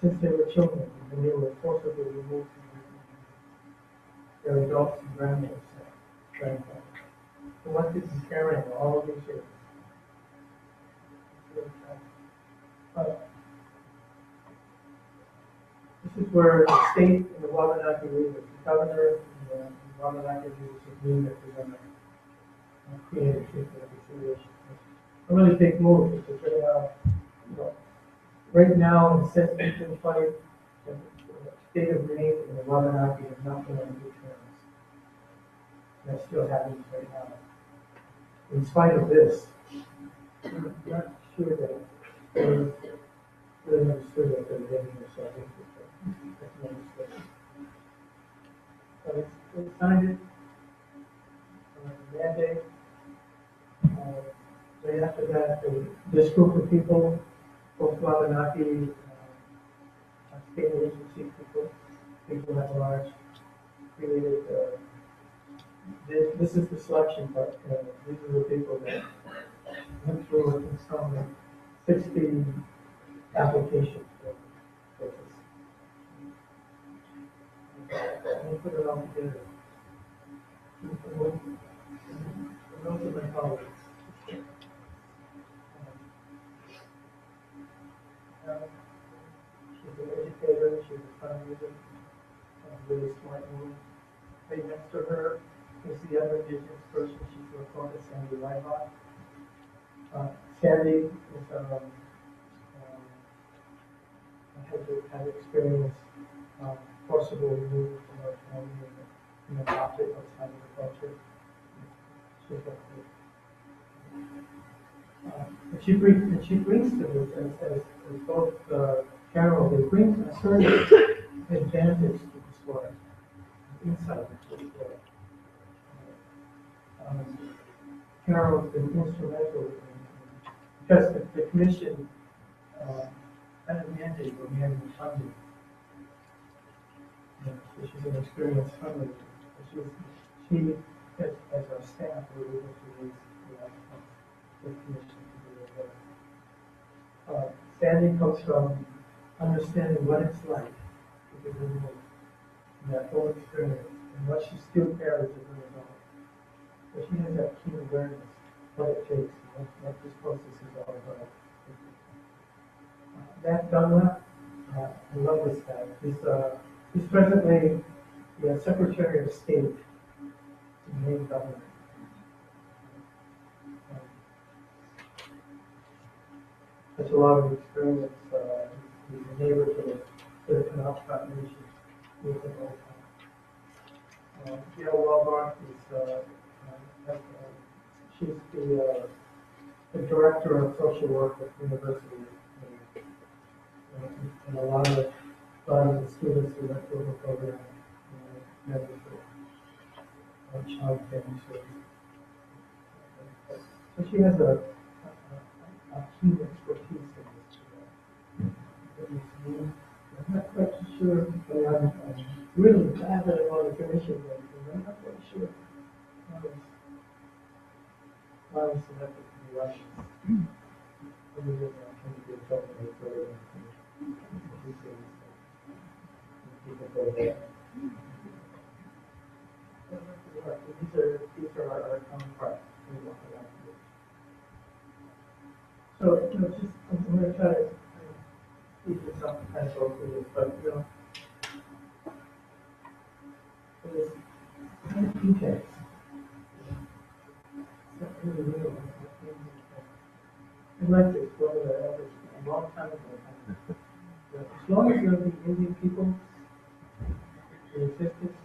since they were children and they were forcibly removed from their adults and grandparents. So what this is carrying all of these years. This is where the state and the Wabanaki leaders, the governor and the Wabanaki leaders agree that they're going to create a treatment of reconciliation. A really big move because right now in since 1920, the state of Maine and the Wabanaki have not been on good terms. That still happens right now. In spite of this, I'm not sure that they really understood that they're getting themselves into. That's another story. So they signed it mandate. Right after that, this group of people, both Wabanaki, state agency people at large, created. This is the selection, but these are the people that went through it and some 60 applications for this. Let me put it all together. Those are my colleagues. She's an educator, she's a fundraiser, really smart woman. Right next to her is the other indigenous person, she's a Lakota, Sandy Rybach. Sandy is, has experienced forcible removal from her family and adopted outside of the culture. She's and she brings to this as both Carol, they bring a certain advantage to the story, insight to the story. Carol's been instrumental because the commission had a mandate when we had funding. So she's an experienced fundraiser. She as our staff, were able to raise the commission to do their work. Sandy comes from understanding what it's like to be removed, and that whole experience, and what she still carries as a result. So she has that keen awareness, what it takes, and what this process is all about. Matt Dunlap, I love this guy. He's presently the Secretary of State to the Maine government. Has a lot of experience. He's a neighbor to the Pokaunauket Nation. Gail Walbach is she's the director of social work at the University of Maine. And a lot of the students who went through the program, members of child family services. So she has a keen expertise in this. I'm not quite sure, but I'm really glad that I'm on the commission, but I'm not quite sure why I was selected to be Russian. Other than I'm trying to be a trouble with these are our counterparts. So, just I'm going to try to keep this up kind of go through this, but there's kind of details. It's not really real. I'd like to explore that a long time ago. As long as there are the Indian people in existence,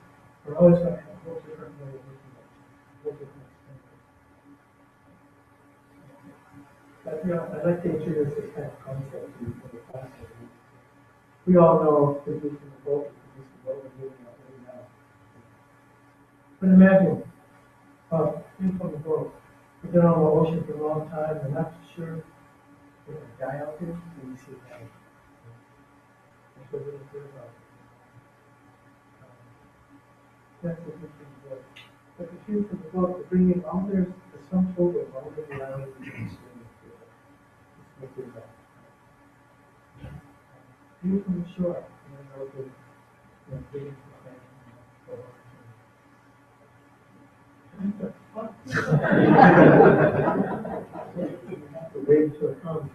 we're always going to have a whole different way of looking at it. But I'd like to introduce this kind of concept to the class. We all know producing the vote, we're doing right now. But imagine, you from the boat, we've been on the ocean for a long time, and not sure we're going to die out there, and you see that. That's what we're good about. That's the future of the book. But the future of the book, the bringing all the sum total of all the realities of the experience. It's what we're about. View from the shore, and then go to bringing the wait till it comes.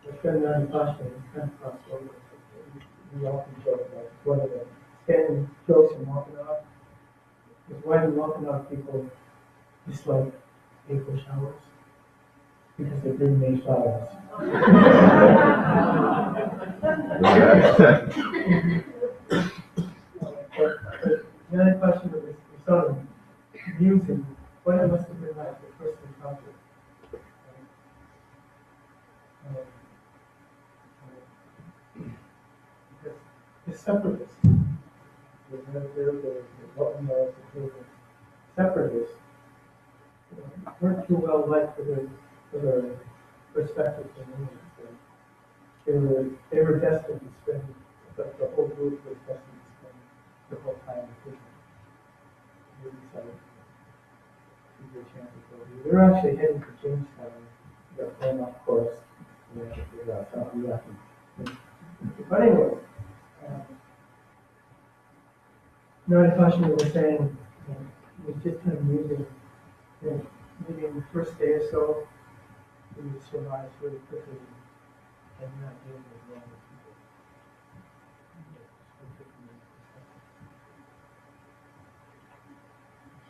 It's been very fascinating. It's kind of crossed over. We often joke about one of the standing jokes in Wampanoag is why do Wampanoag people dislike April showers? Because they bring May flowers. The other question that was sort of amusing, what it must have been like the first encounter. The separatists, the Wampanoag, the separatists, weren't too well liked for their respective communities. They were destined to spend, the whole group was destined to spend the whole time in prison. They decided to give a chance to go. They were actually heading for Jamestown, got thrown off course, and they had to figure out how to do that. But anyway, Nari Kashmir was saying, it was just kind of amusing, maybe in the first day or so, we would survive really quickly and not dealing with normal people.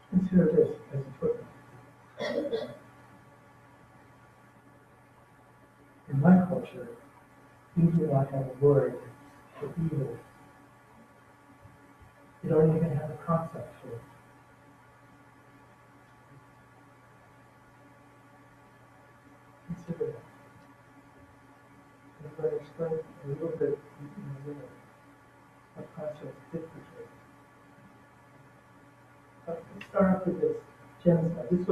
Consider this as a footnote. In my culture, we do not have a word for evil. You don't even have a concept for it. Consider that. I'm going to explain a little bit in a minute what concepts did portray. let's start off with this genocide. This is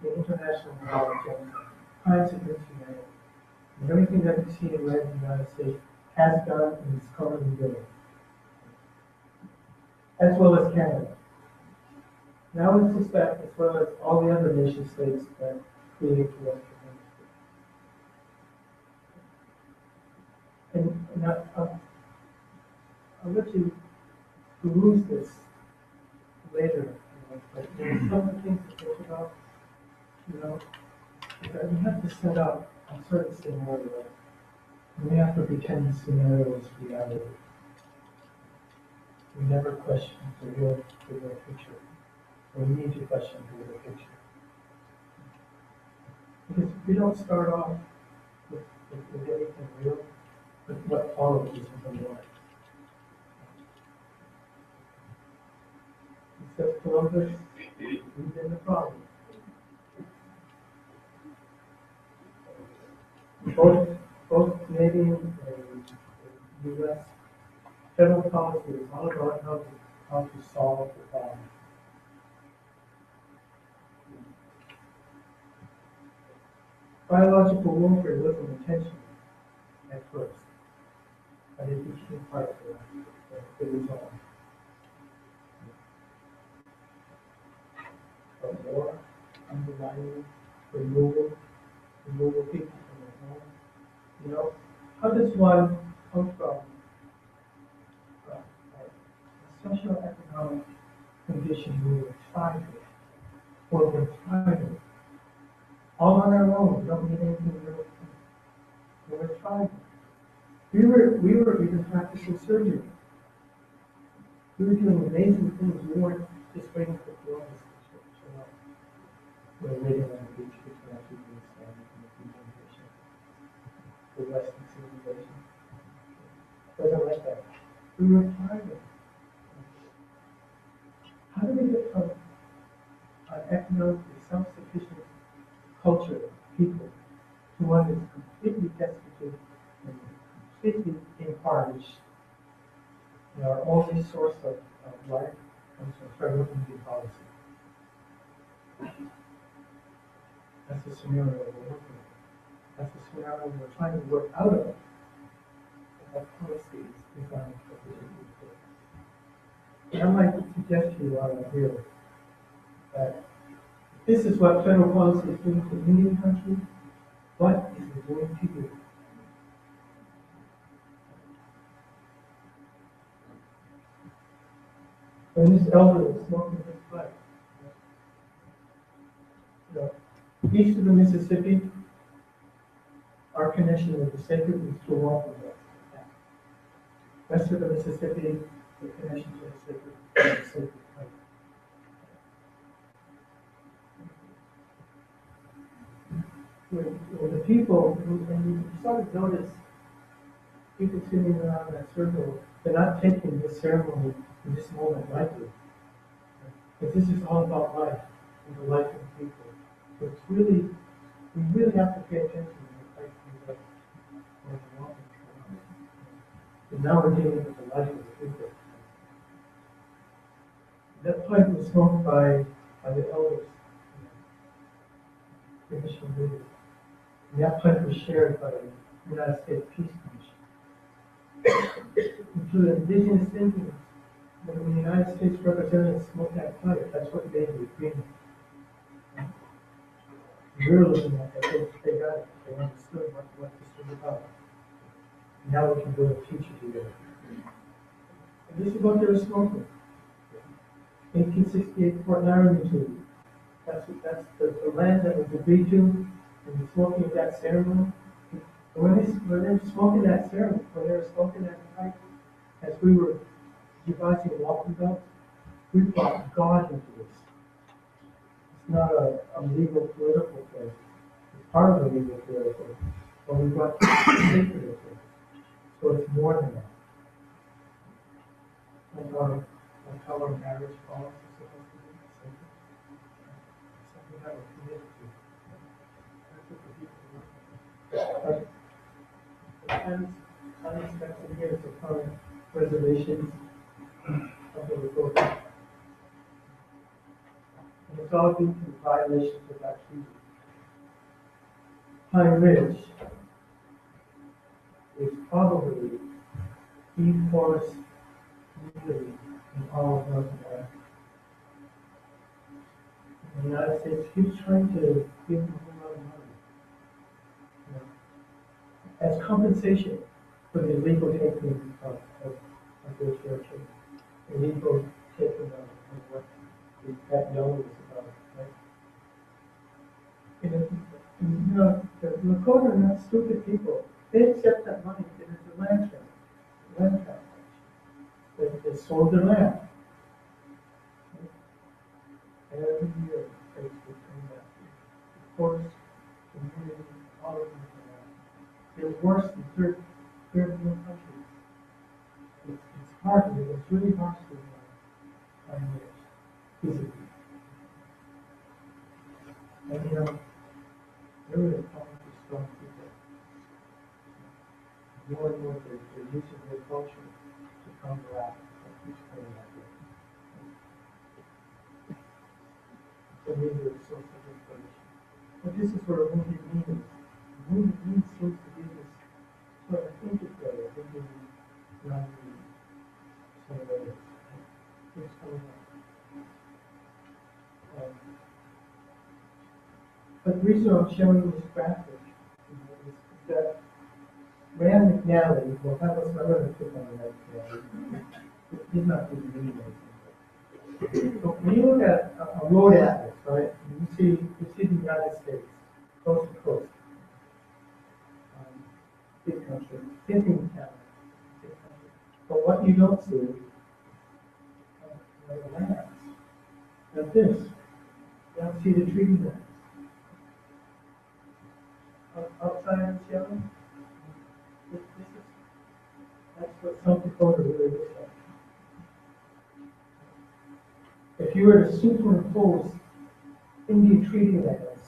the international law of genocide. Crimes against humanity. And everything that you see in red in the United States has done and is currently doing, as well as Canada. Now it's just that, as well as all the other nation states that create the Western Hemisphere. And I'll let you peruse this later, but some of the things to think about, that we have to set up a certain scenario. And we have to pretend the scenario is reality. We never question the real picture. We need to question the real picture. Because we don't start off with anything real, but what follows is from the life. Except Columbus, we've been the problem. Both Canadian and U.S. federal policy is all about how to solve the problem. Biological warfare wasn't intentional at first, but it became part of the result. But war, undermining, removal people from their home. How does one come from a socioeconomic condition we were thriving, or we're thriving, all on our own, we don't need anything real. We were thriving. We were even practicing surgery. We were doing amazing things. We weren't just waiting for Columbus to show up. We were waiting on the beach between our two standing in the presentation. The Western civilization. It wasn't like that. We were thriving. How do we get from an economically self-sufficient culture, people, to one that's completely destitute and completely impoverished? Our only source of life comes from federal Indian policy. That's the scenario we're working with. That's the scenario we're trying to work out of. That policy is designed for the people. And I might suggest to you while I'm here that this is what federal policy is doing to Indian country. What is it doing to you? When this elder was smoking his pipe, east of the Mississippi, our connection with the sacred is through Wampanoag. West of the Mississippi, the connection to the sacred is the sacred pipe. When the people, and you sort of notice people sitting around that circle, they're not taking this ceremony in this moment lightly. But this is all about life and the life of the people. So it's really, we really have to pay attention to the life comes up when the walking comes up. And now we're dealing with the life of the people. That pipe was smoked by the elders, the mission leaders. And that pipe was shared by the United States Peace Commission. And to the indigenous Indians, when the United States representatives smoked that pipe, that's what made the agreement. We're looking at that, they got it, they understood what this was about. And now we can build a future together. And this is what they were smoking. 1868 Fort Laramie Treaty. That's the land that was agreed to in the smoking of that ceremony. And when they were smoking that ceremony, when they were smoking that pipe, as we were devising a walking belt, we brought God into this. It's not a legal political thing. It's part of the legal political, but we brought the sacred into it. So it's more than that. Like how our marriage policy is supposed to be sacred. Something that we're committed to. That's what the people work with. The time spent in here to current reservations of the Republic. developing into violations of that treaty. Pine Ridge is probably the forest community in all of North America. The United States keeps trying to give them a whole lot of money, you know, as compensation for the illegal taking of their territory, illegal taking of what that yellow is about, right? And, you know, the Lakota are not stupid people. They accept that money because it's a land transaction. They sold their land. Every year, it's between that forest, community, all of them. They're worse than third world countries. It's hard. It's really hard to find it physically. And you know, they're really powerful, strong people. More and more, they're using their culture to counteract what keeps coming at them. So maybe there's social information. But this is where wounded knee is. Wounded knee seems to be this sort of interplay of thinking around the sort of areas. What's going on? But the reason I'm showing this graphic is that Rand McNally will have us, I'm going to click on Rand McNally. He's not giving me anything. So when you look at a road atlas, right, you see the United States, coast to coast, big country, thinking Canada, big country. But what you don't see are the lands, like this. You don't see the treaty lands. Outside of Seattle, that's what South Dakota really looks like. If you were to superimpose Indian treaty lands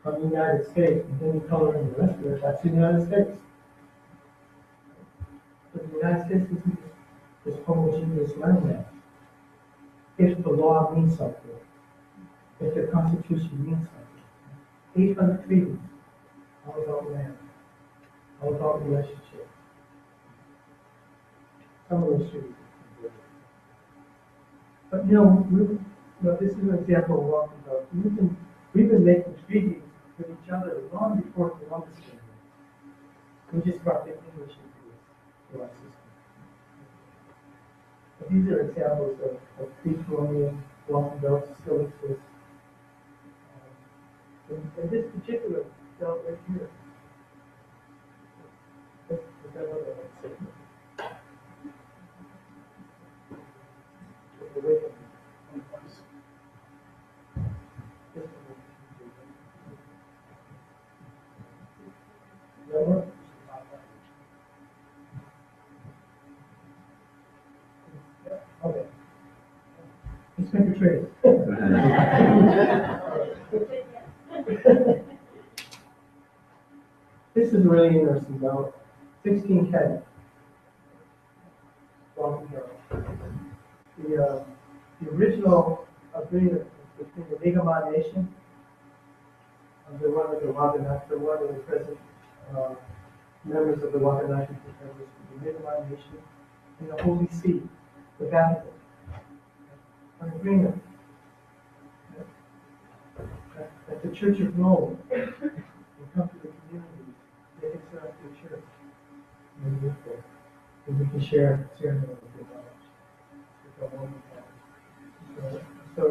on the United States and then you color in the rest of it, that's the United States. But the United States isn't this homogeneous land. If the law means something, if the Constitution means something, 800 treaties, all about land, all about relationship. Some of those treaties. But you know, this is an example of walking about. We've been making treaties with each other long before Columbus came in. We just brought the English into our system. But these are examples of pre-colonial walking belts still exist. And this particular belt right here. Is that what I want to say? Okay. Let's make a trade. This is really interesting about 1610. The original agreement between the Mi'kmaq Nation, the one of the Wabanaki, the one of the present members of the Wabanaki Confederacy, the Mi'kmaq Nation, and the Holy See, the Vatican, an agreement that the Church of Rome will come to the community, they can set up their church, and live there, and we can share ceremonial knowledge with our Roman Catholics. So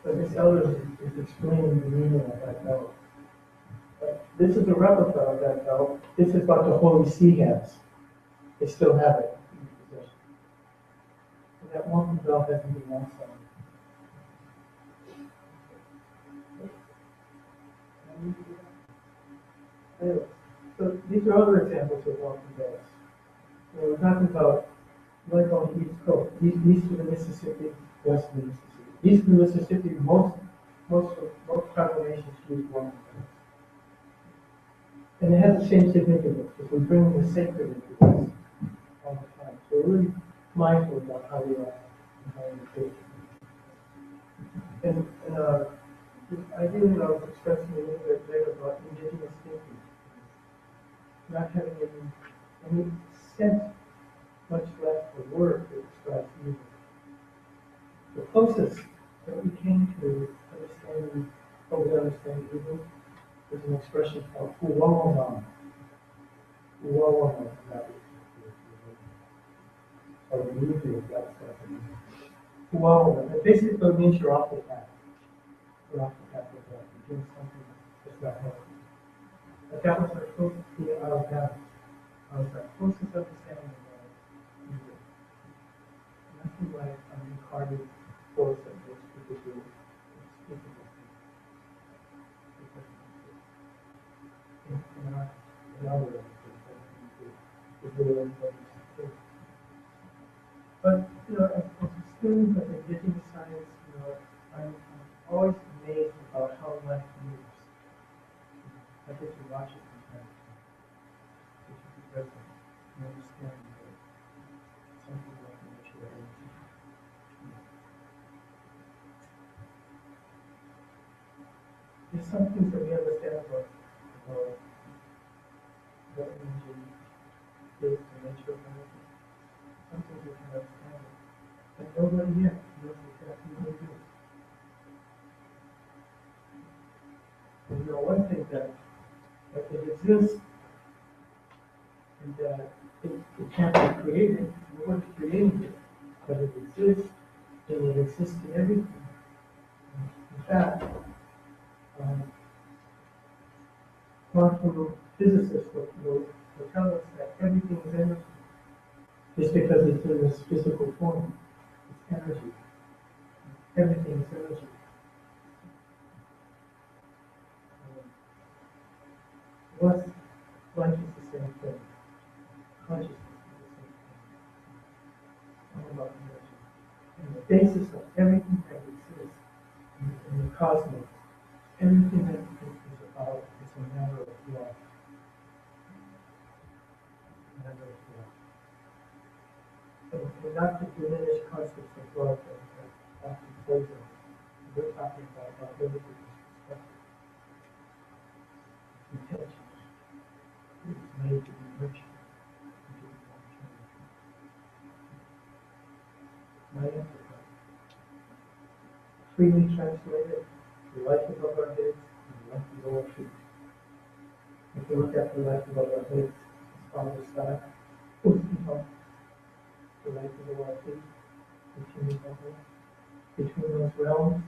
this elder is explaining the meaning of that belt. This is a replica of that belt. This is what the Holy See has. They still have it in possession. And that one belt hasn't been lost on it. So these are other examples of walking belts. We're talking about like on the East Coast, east of the Mississippi, west of the Mississippi. East of the Mississippi, most tribal nations use walking belts. And it has the same significance because we bring the sacred into this all the time. So we're really mindful about how we are and how we do it. And I really was expressing a little bit later about indigenous thinking, not having any sense, much less the word that describes evil. The closest that we came to understanding how we understand evil is an expression called Uwawamam. Uwawamam, that is, or the movie of that stuff. Uwawamam, it basically means you're off the path. You're off the path of God. You're doing something that's not healthy. But that was our closest, our closest understanding of evil. Nothing like an incarnate force that makes people do unspeakable things. In our way, it's really important. But, as a student of indigenous science, I'm always amazed about how life moves. I get to watch it from time to time. Get to be present and understand that something like nature is. There's some things that we understand about what energy is, the nature of energy. Some things we can understand it. But nobody yet knows exactly what it is. And one thing that it exists and that it can't be created, nobody's creating it, but it exists and it exists in everything. In fact, quantum physicists will tell us that everything is energy just because it's in this physical form. It's energy. Everything is energy. What's life is the same thing. Consciousness is the same thing. All about energy. And the basis of everything that exists in the cosmos, everything that is about is a matter of love. A matter of love. And not to diminish concepts of love that often plays on. We're talking about how everything is perspective. Intention. It's made to be nurtured. My empathy. Freely translated, the life above our heads and the life below our feet. If you look at the life above our heads, as Father side, the life below our feet, between those realms,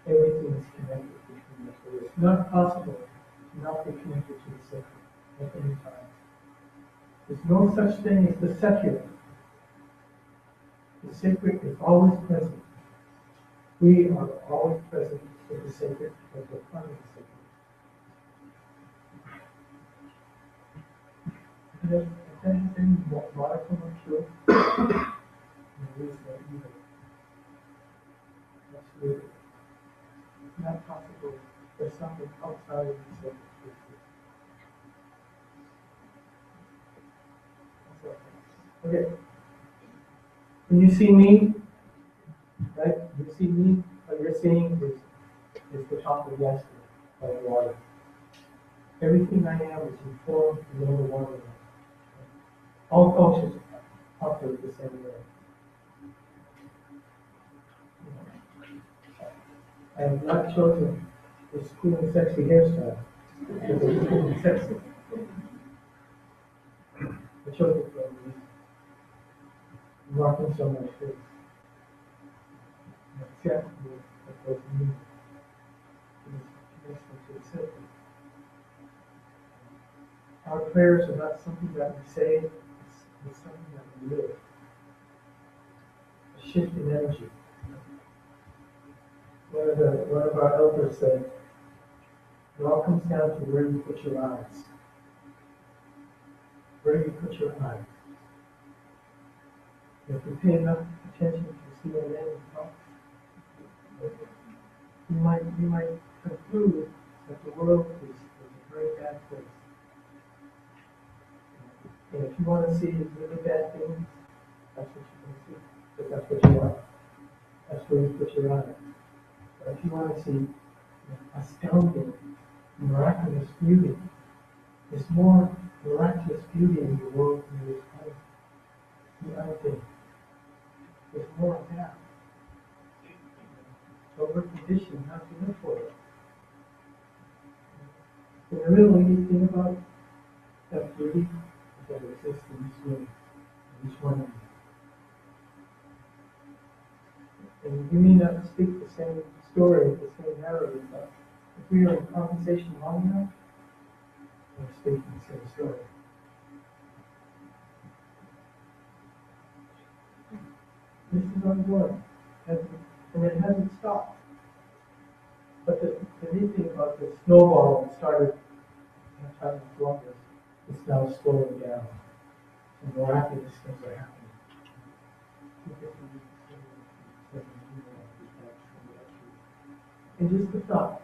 everything is connected between us. So it's not possible to not be connected to the sacred at any time. There's no such thing as the secular. The sacred is always present. We are always present with the sacred because we're part of the sacred. If that has any molecule or truth, there is no evil. Absolutely. It's not possible. There's something outside of the sacred truth. Okay. When you see me, right? You see me, what you're seeing is the top of the iceberg by the water. Everything I am is informed below the water. All cultures operate the same way. I have not chosen this cool and sexy hairstyle because it's cool and sexy. I chose it for a reason. Markings on my face. Accept what goes in me. It's to accept it. Our prayers are not something that we say, it's something that we live. A shift in energy. One of our elders said, it all comes down to where you put your eyes. Where you put your eyes. If you pay enough attention to CNN and talk, you might conclude that the world is a very bad place. And if you want to see really bad things, that's what you're going to see, because that's what you are. That's where you put your eye. But if you want to see astounding, miraculous beauty, there's more miraculous beauty in the world than there is out there. There's more of that. But we're conditioned not to look for it. And the real neat thing about that beauty is that it exists in this room, in each one of you. And we may not speak the same story, the same narrative, but if we are in conversation long enough, we're speaking the same story. This is ongoing, and it hasn't stopped. But the neat thing about the snowball that started in the time of Columbus is now slowing down. And miraculous things are happening. And just the thought,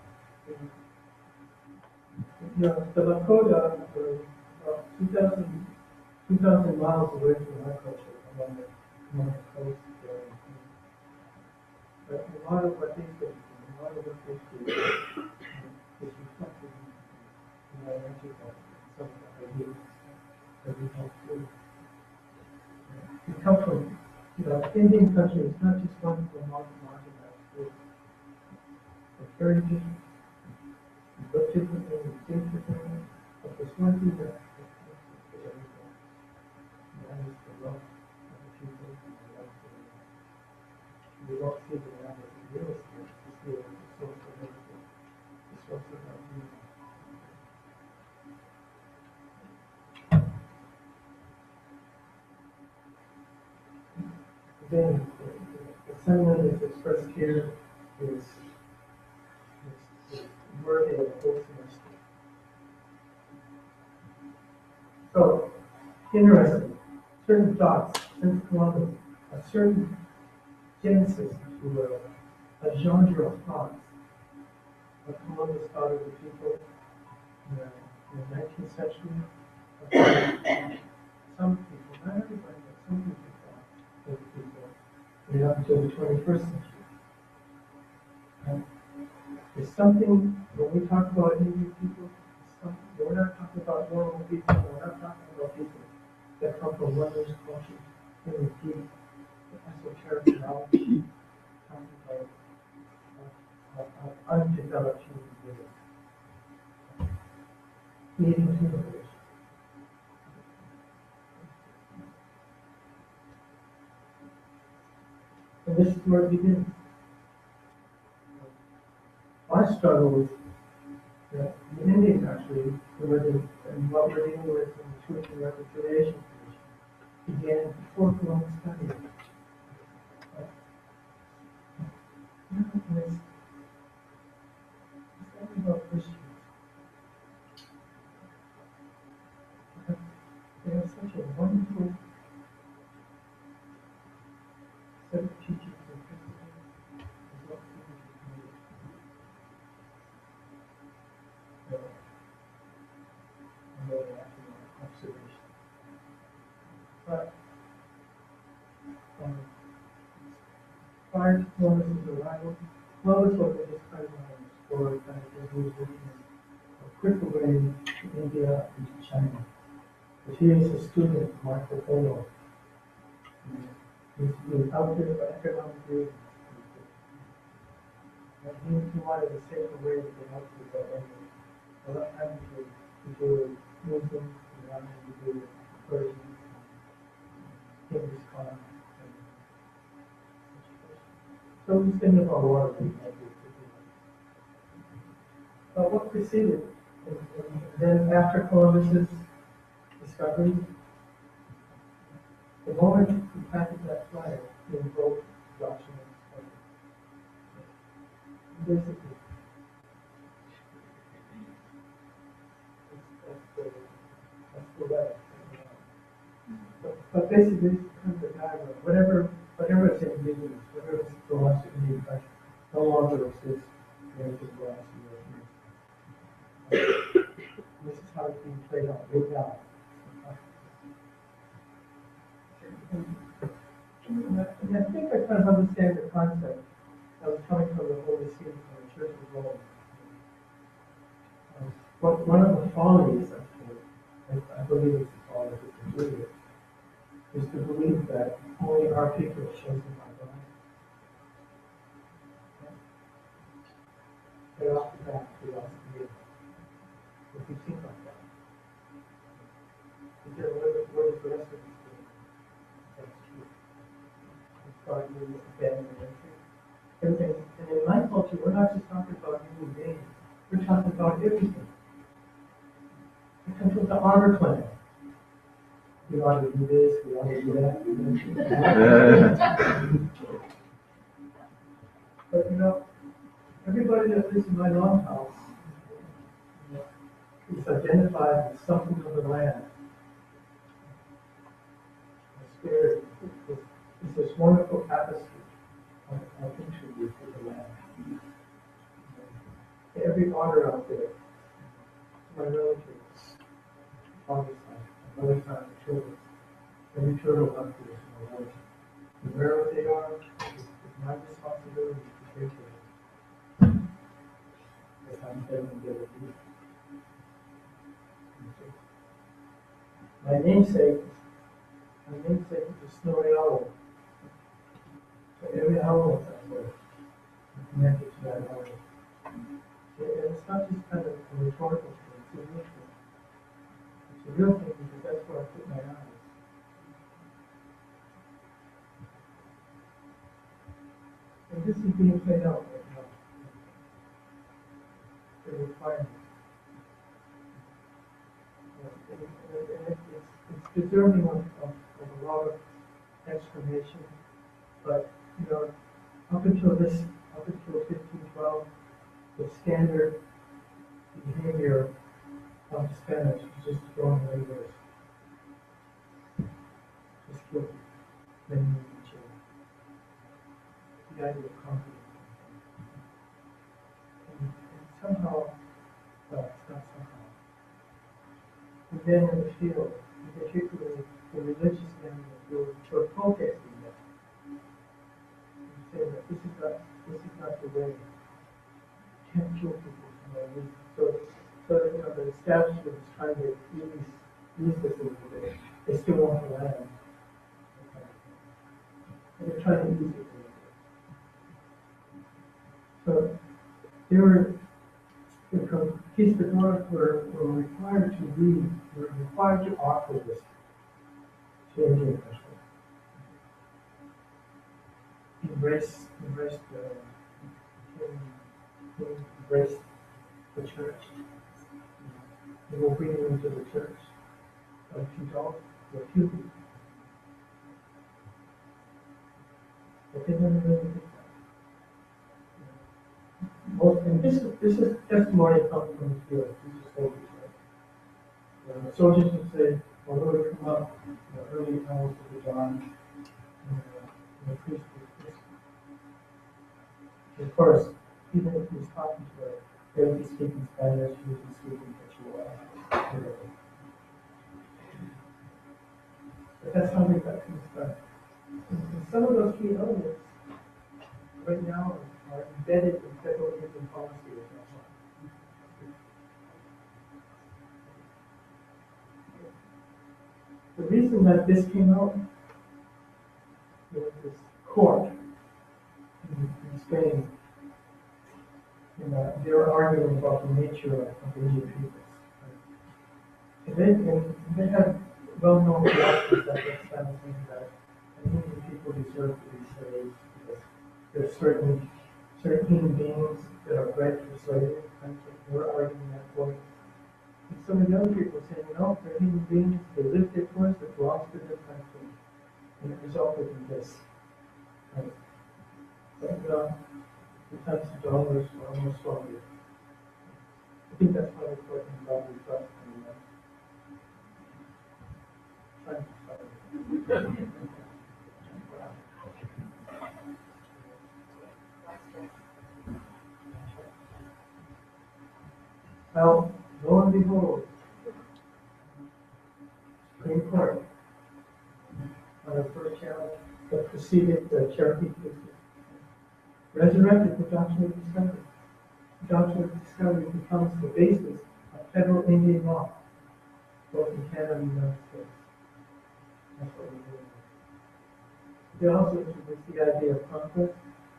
the Lakota were about 2,000 miles away from our culture along the coast there. But a lot of what they say, a lot of what they do is reflected in our energy and some of the ideas that we have to. We come from, Indian country is not just one marginalized group. It's very different. We look differently, we think differently, but there's one thing that connects us to everything. And that is the love of the people and the love of the land. We don't see the land as a real estate, we see it as a source of everything, the source of our being. Again, the sentiment that's expressed here is worthy of a whole semester. So, interesting. Certain thoughts since Columbus, a certain genesis, if you will, a genre of thoughts. What Columbus thought of the people in the 19th century. Some people, not everybody, but some people thought of the people up until the 21st century. There's something, when we talk about Indian people, we're not talking about normal people, we're not talking about people that come from others' cultures, really deep, esoteric knowledge, talking about undeveloped human beings. Needing to know. And this is where it begins. Our struggle with the Indian country, and what we're dealing with in the Truth and Reconciliation Commission, began before Columbus got here. It's not about Christians. They have such a wonderful set of teachings and principles as what people can do. I'm really acting on observation. But prior to Columbus's arrival, Columbus wasn't just kind of an explorer, kind of he was looking at a quicker way to India and to China. But he is a student, Marco Polo. He's out there for economic reasons. And he wanted a safer way to get out to the Wabanaki. Without having to do with Muslims, without having to do with Persians, Genghis Khan. So he's thinking about water. But what preceded, and then after Columbus's discovery, the moment he planted that flag, he invoked doctrine of discovery. Basically, that's the way. But basically, it's kind of the diagram. Whatever is indigenous, whatever is belongs to Indian country, no longer exists in anything belongs to European. This is how it's being played out right now. And I think I kind of understand the concept. I was coming from the Holy See from the Church of Rome. One of the follies, I believe it's a folly to believe it, is to believe that only our people are chosen by God. Right off the bat, we lost the meaning. If you think like that. Because what is the rest of this doing? That's true. It's God you abandon entry. And in my culture, we're not just talking about human beings. We're talking about everything. It comes from the Otter Clan. We ought to do this, we ought to do that. But everybody that lives in my longhouse is identified as something of the land. The spirit is this wonderful tapestry of interview for the land. Every otter out there, my relatives, father's side, mother's side, the children, every turtle out there is my relative. And wherever they are, it's my responsibility to take care of them. As I'm telling them to do. My namesake is the snowy owl. So every owl out there is connected to that owl. And it's not just kind of a rhetorical thing, it's a real thing. It's a real thing because that's where I put my eyes. And this is being played out right now. The requirement. And it's deserving of a lot of explanation, but up until 1512, the standard behavior of Spanish was just throwing laborers, just killing many children. The idea of confidence. And somehow, well, it's not somehow. And then in the field, particularly the religious men in the field, were protesting that. And saying that this is not the way. You can't kill people for no reason. So the establishment is trying to use this as a way. They still want the land. And they're trying to use it. So the conquistadors were required to read, were required to offer this to Indian country. Embrace the church. They will bring you into the church. But if you don't, you'll kill you. But they never really did that. And this is testimony coming from the field. These are soldiers, right? The soldiers would say, well, we're going to come up in the early hours of the dawn, and the priest would kiss. Of course, even if he's talking to her, they would be speaking Spanish, he would be speaking Quechua. But that's how we got things done. And some of those key elements right now are embedded in federal Indian policy as well. The reason that this came out, there was this court in Spain, and they were arguing about the nature of Indian peoples. Right? And they had well-known philosophers at that time saying that Indian people deserve to be slaves because there's certain human beings that are bred for slavery. And they were arguing that point. And some of the other people saying, no, they're human beings, they live their course, it belongs to their country. And it resulted in this. Right? But the types of dollars are almost stronger. I think that's why we're talking about the trust and trying to find it. Well, lo and behold, Supreme Court, on the first challenge, that preceded the Cherokee People. Resurrected the doctrine of discovery. The doctrine of discovery becomes the basis of federal Indian law, both in Canada and the United States. That's what we're doing. They also introduced the idea of conquest.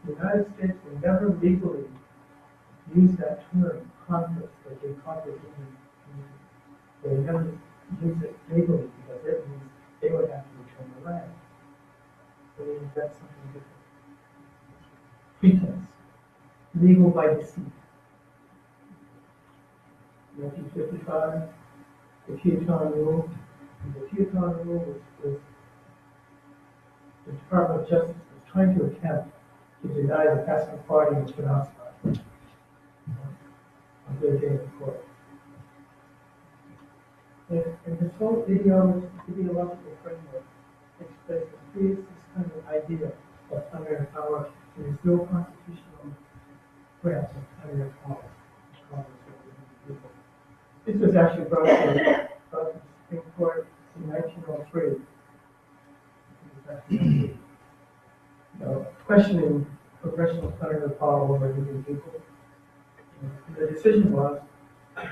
The United States will never legally use that term, conquest, that they conquered Indian communities. They will never use it legally because it means they would have to return the land. So they invent something different. Pretense. Legal by deceit. 1955, the Teton Rule. And the Teton Rule was the Department of Justice was trying to attempt to deny the Passing Party in Penobscot on their day in court. And this whole ideological framework takes place and creates this kind of idea of primary power. There is no constitutional grant of primary power. This was actually brought to the Supreme Court in 1903. Questioning congressional primary power over Indian people. And the decision was, you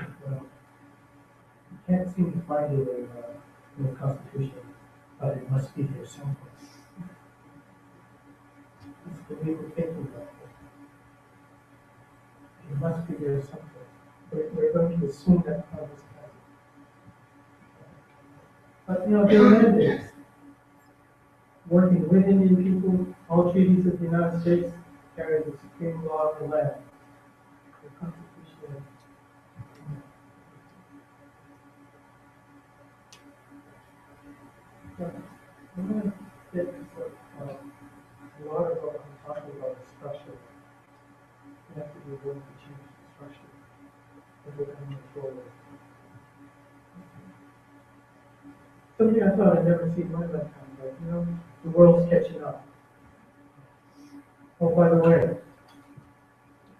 can't seem to find it in the Constitution, but it must be here someplace. It's the legal thinking about it. It must be there someplace. We're going to assume that Congress has it. But there are mandates. Working with Indian people, all treaties of the United States carry the supreme law of the land. The Constitution. I'm going to get a lot of what I'm talking about the structure. We have to be willing to change the structure if we're going to move forward. Something I thought I'd never see in my lifetime, but the world's catching up. Oh, by the way,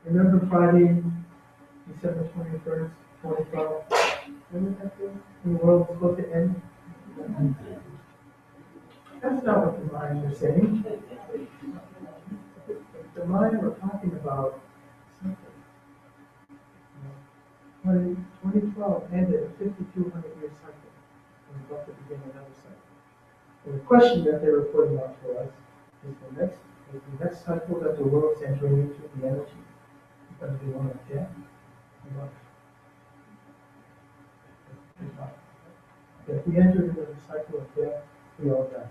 remember Friday, December 21st, 2012? Remember that day? When the world was supposed to end? That's not what the Mayans are saying. The Mayans were talking about something. When 2012 ended a 5,200-year cycle, and we're about to begin another cycle. And the question that they were putting out to us is the next cycle that the world's entering into, the energy, is going to be one of death and life. If we enter into the cycle of death, we all die.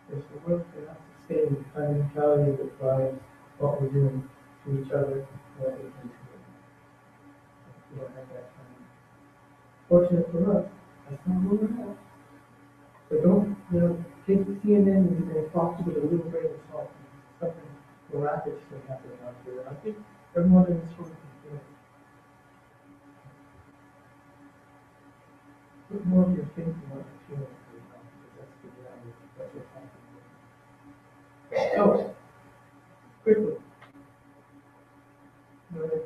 Because the world cannot sustain the kind of mentality that drives what we're doing to each other and what we're doing to them. We don't have that time. Fortunate for us, that's not what we're at. So don't, take the CNN and talk to it with a little grain of salt. Something miraculous can happen out here. I think everyone in this room can feel it. Put more of your thinking on the feeling right now, because that's the reality. That's what's happening. So, quickly. If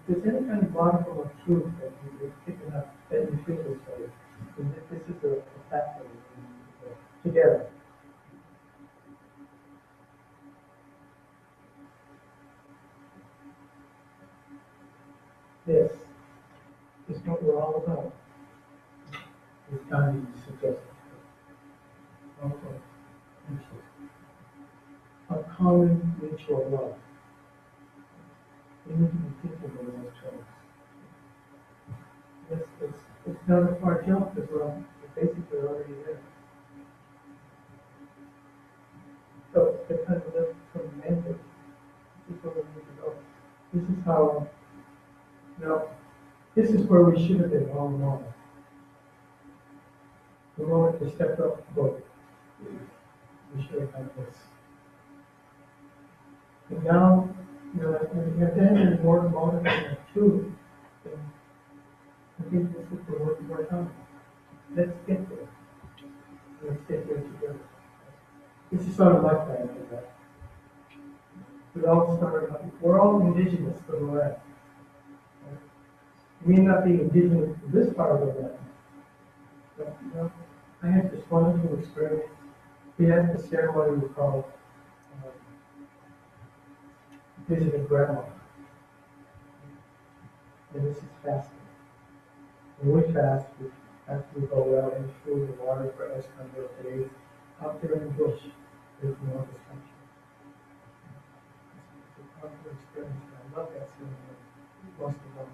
there's any kind of modicum of truth that you're picking up, that you feel this way, then this is a fact that we need together. This is what we're all about. This time you suggested. A common mutual love. We need to be thinking in those terms. It's not a far jump as well. We're basically already there. So the kind of live from the mandate. This is where we need to go. This is how, this is where we should have been all along. The moment we stepped up to vote, we should have done this. And now, and then more motivated too. I think this is the work we're on. Let's get there. Let's get there together. This is sort of my plan for that. We're all indigenous to the land. We may not be indigenous to this part of the land. But, I had this wonderful experience we had the ceremony we called visiting grandma. And this is fasting. When we fast, we have to go out and food and water for X number of days out there in the bush. There's no other country. It's a powerful experience. I love that ceremony most of all.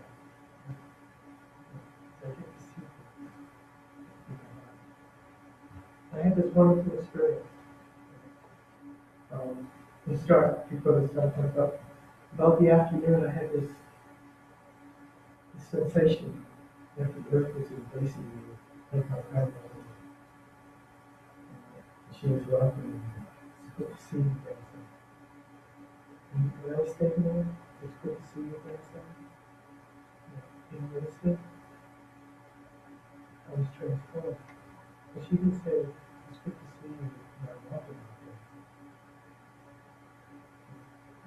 I get to see things. I had this wonderful experience. Before we start talking about the afternoon, I had this sensation that the earth was embracing me, like my grandmother. She was welcoming me. It's good to see you, grandson. And when I was thinking of it, it's good to see you, grandson. In listening, I was transformed. But she didn't say, it's good to see you, and I want to be there.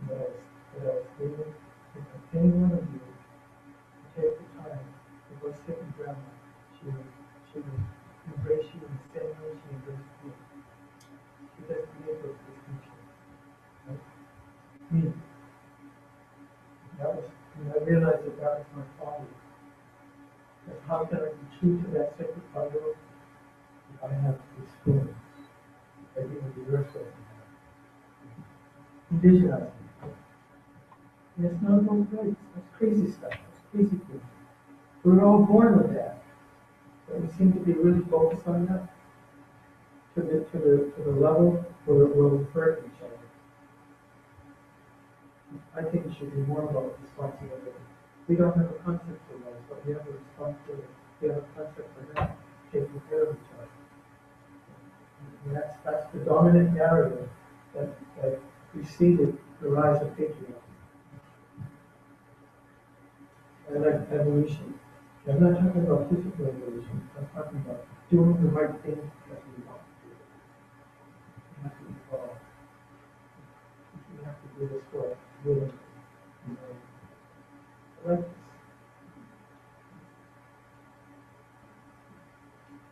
What I was doing is that any one of you to take the time to go sit with grandma. She would embrace you in the same way she embraced me. She doesn't make those distinctions. Right? Me. And I realized that was my father. That how can I be true to that sacred father if I have this feeling that even the earth doesn't have? Indigenous. And it's not about rights. That's crazy stuff. That's crazy things. We're all born with that. But we seem to be really focused on that to the level where we hurt each other. I think it should be more about responsibility. We don't have a concept for rights, but we have a responsibility. We have a concept for that, taking care of each other. And that's the dominant narrative that preceded the rise of patriarchy. I like evolution. I'm not talking about physical evolution. I'm talking about doing the right thing that we want to do. We have to evolve. We have to do this work willingly. I like this.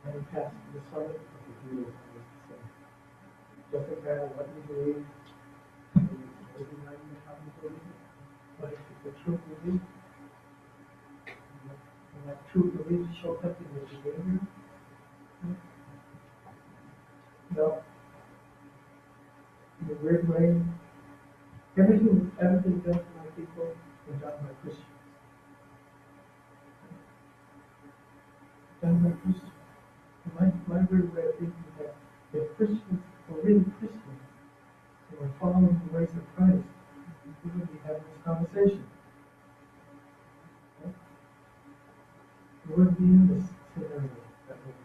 And we passed the summit of the Jews, I was to say. Doesn't matter what you believe, maybe not even how you believe it, but if it's the truth you believe, and that truth belief shows up in your behavior, in a weird way, everything done to my people was done by Christians. Done by Christians. My weird way of thinking is that if Christians were really Christians, and were following the ways of Christ, we wouldn't be having this conversation. Right? We wouldn't be in this scenario that we're in.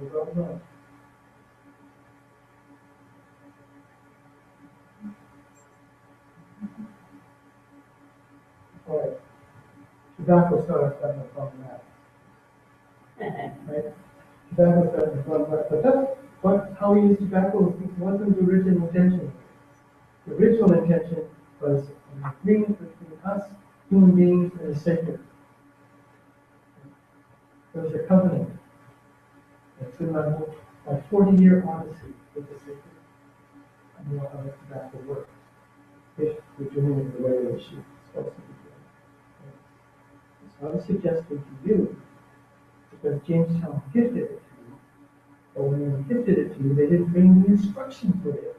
We don't know. All right. Tobacco started starting to problematic. Right? Tobacco started to problematic. But that's how we use tobacco wasn't the original intention. The original intention was an agreement between us, human beings, and the sacred. There was a covenant. It's been my 40-year odyssey with the sacred. I know how tobacco works. If we're doing it the way it should be supposed to be doing it. So I was suggesting to you, because Jamestown gifted it to you, but when they gifted it to you, they didn't bring the instructions with it.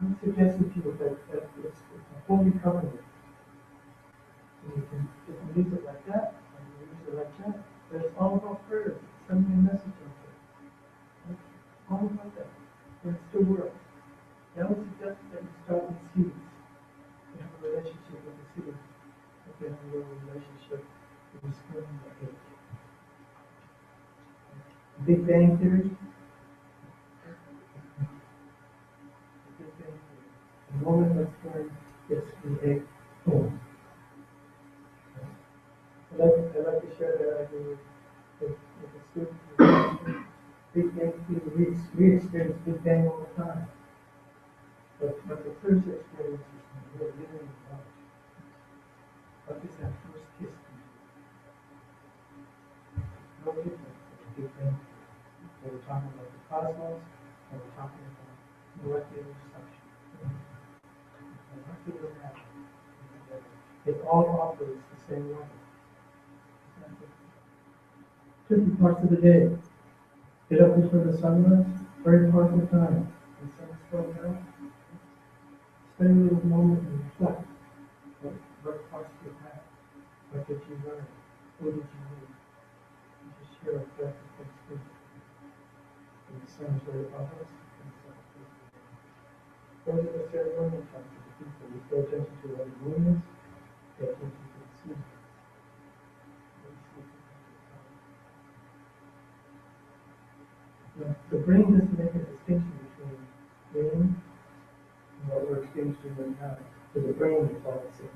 I'm suggesting to you that it's a holy covenant. And you can use it like that, and you can use it like that. But it's all about prayer. Sending a message out there. All about that. And it still works. I would suggest that you start with seeds. You have a relationship with the seed. Like you have a little relationship with the spring and the egg. Big Bang Theory. The Big Bang Theory. The moment that sperm gets the egg, boom. I like to share that idea with the students. Big Bang we experience Big Bang all the time. But the first experience is when we're living in knowledge. What is that first kiss? No different from the Big Bang. When we're talking about the cosmos, and we're talking about molecular structure. Molecular matter. It all operates the same way. Different parts of the day. Get up before the sunrise, very powerful time. The sun's going down. Spend a little moment and reflect. What parts did you have? What did you learn? Who did you meet? And just share a breath of thanksgiving. And the sun is right above us. And the sun is right below us. Those are the ceremonial times of the people. We pay attention to what the moon is, pay attention to the season. The brain doesn't make a distinction between dream and what we're experiencing right now. So the brain is all the same.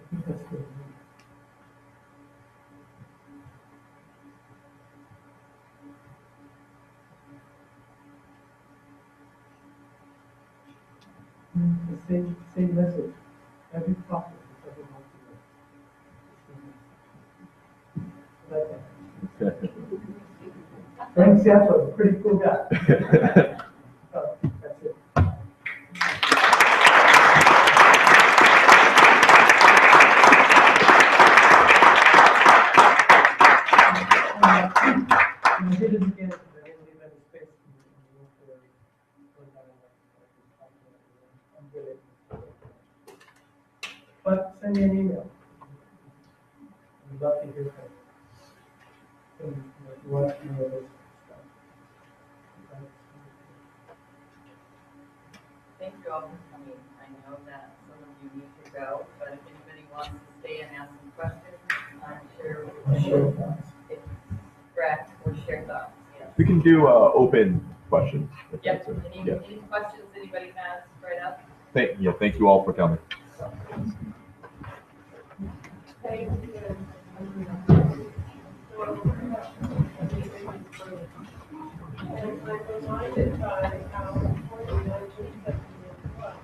I think that's good. The same message. Every prophet is ever going to like that. Frank Zappa, pretty cool guy. That's it. I did it again, but I didn't leave any space I'm good at it. But send me an email. I'd love to hear from you. And if you want to know this stuff. Thank you all for coming. I know that some of you need to go, but if anybody wants to stay and ask some questions, I'm sure it's correct or share thoughts. Yes. We can do open questions. Yep. Any questions anybody has right up? Thank you all for coming. Thank you. And I'm reminded by how important 1970 was.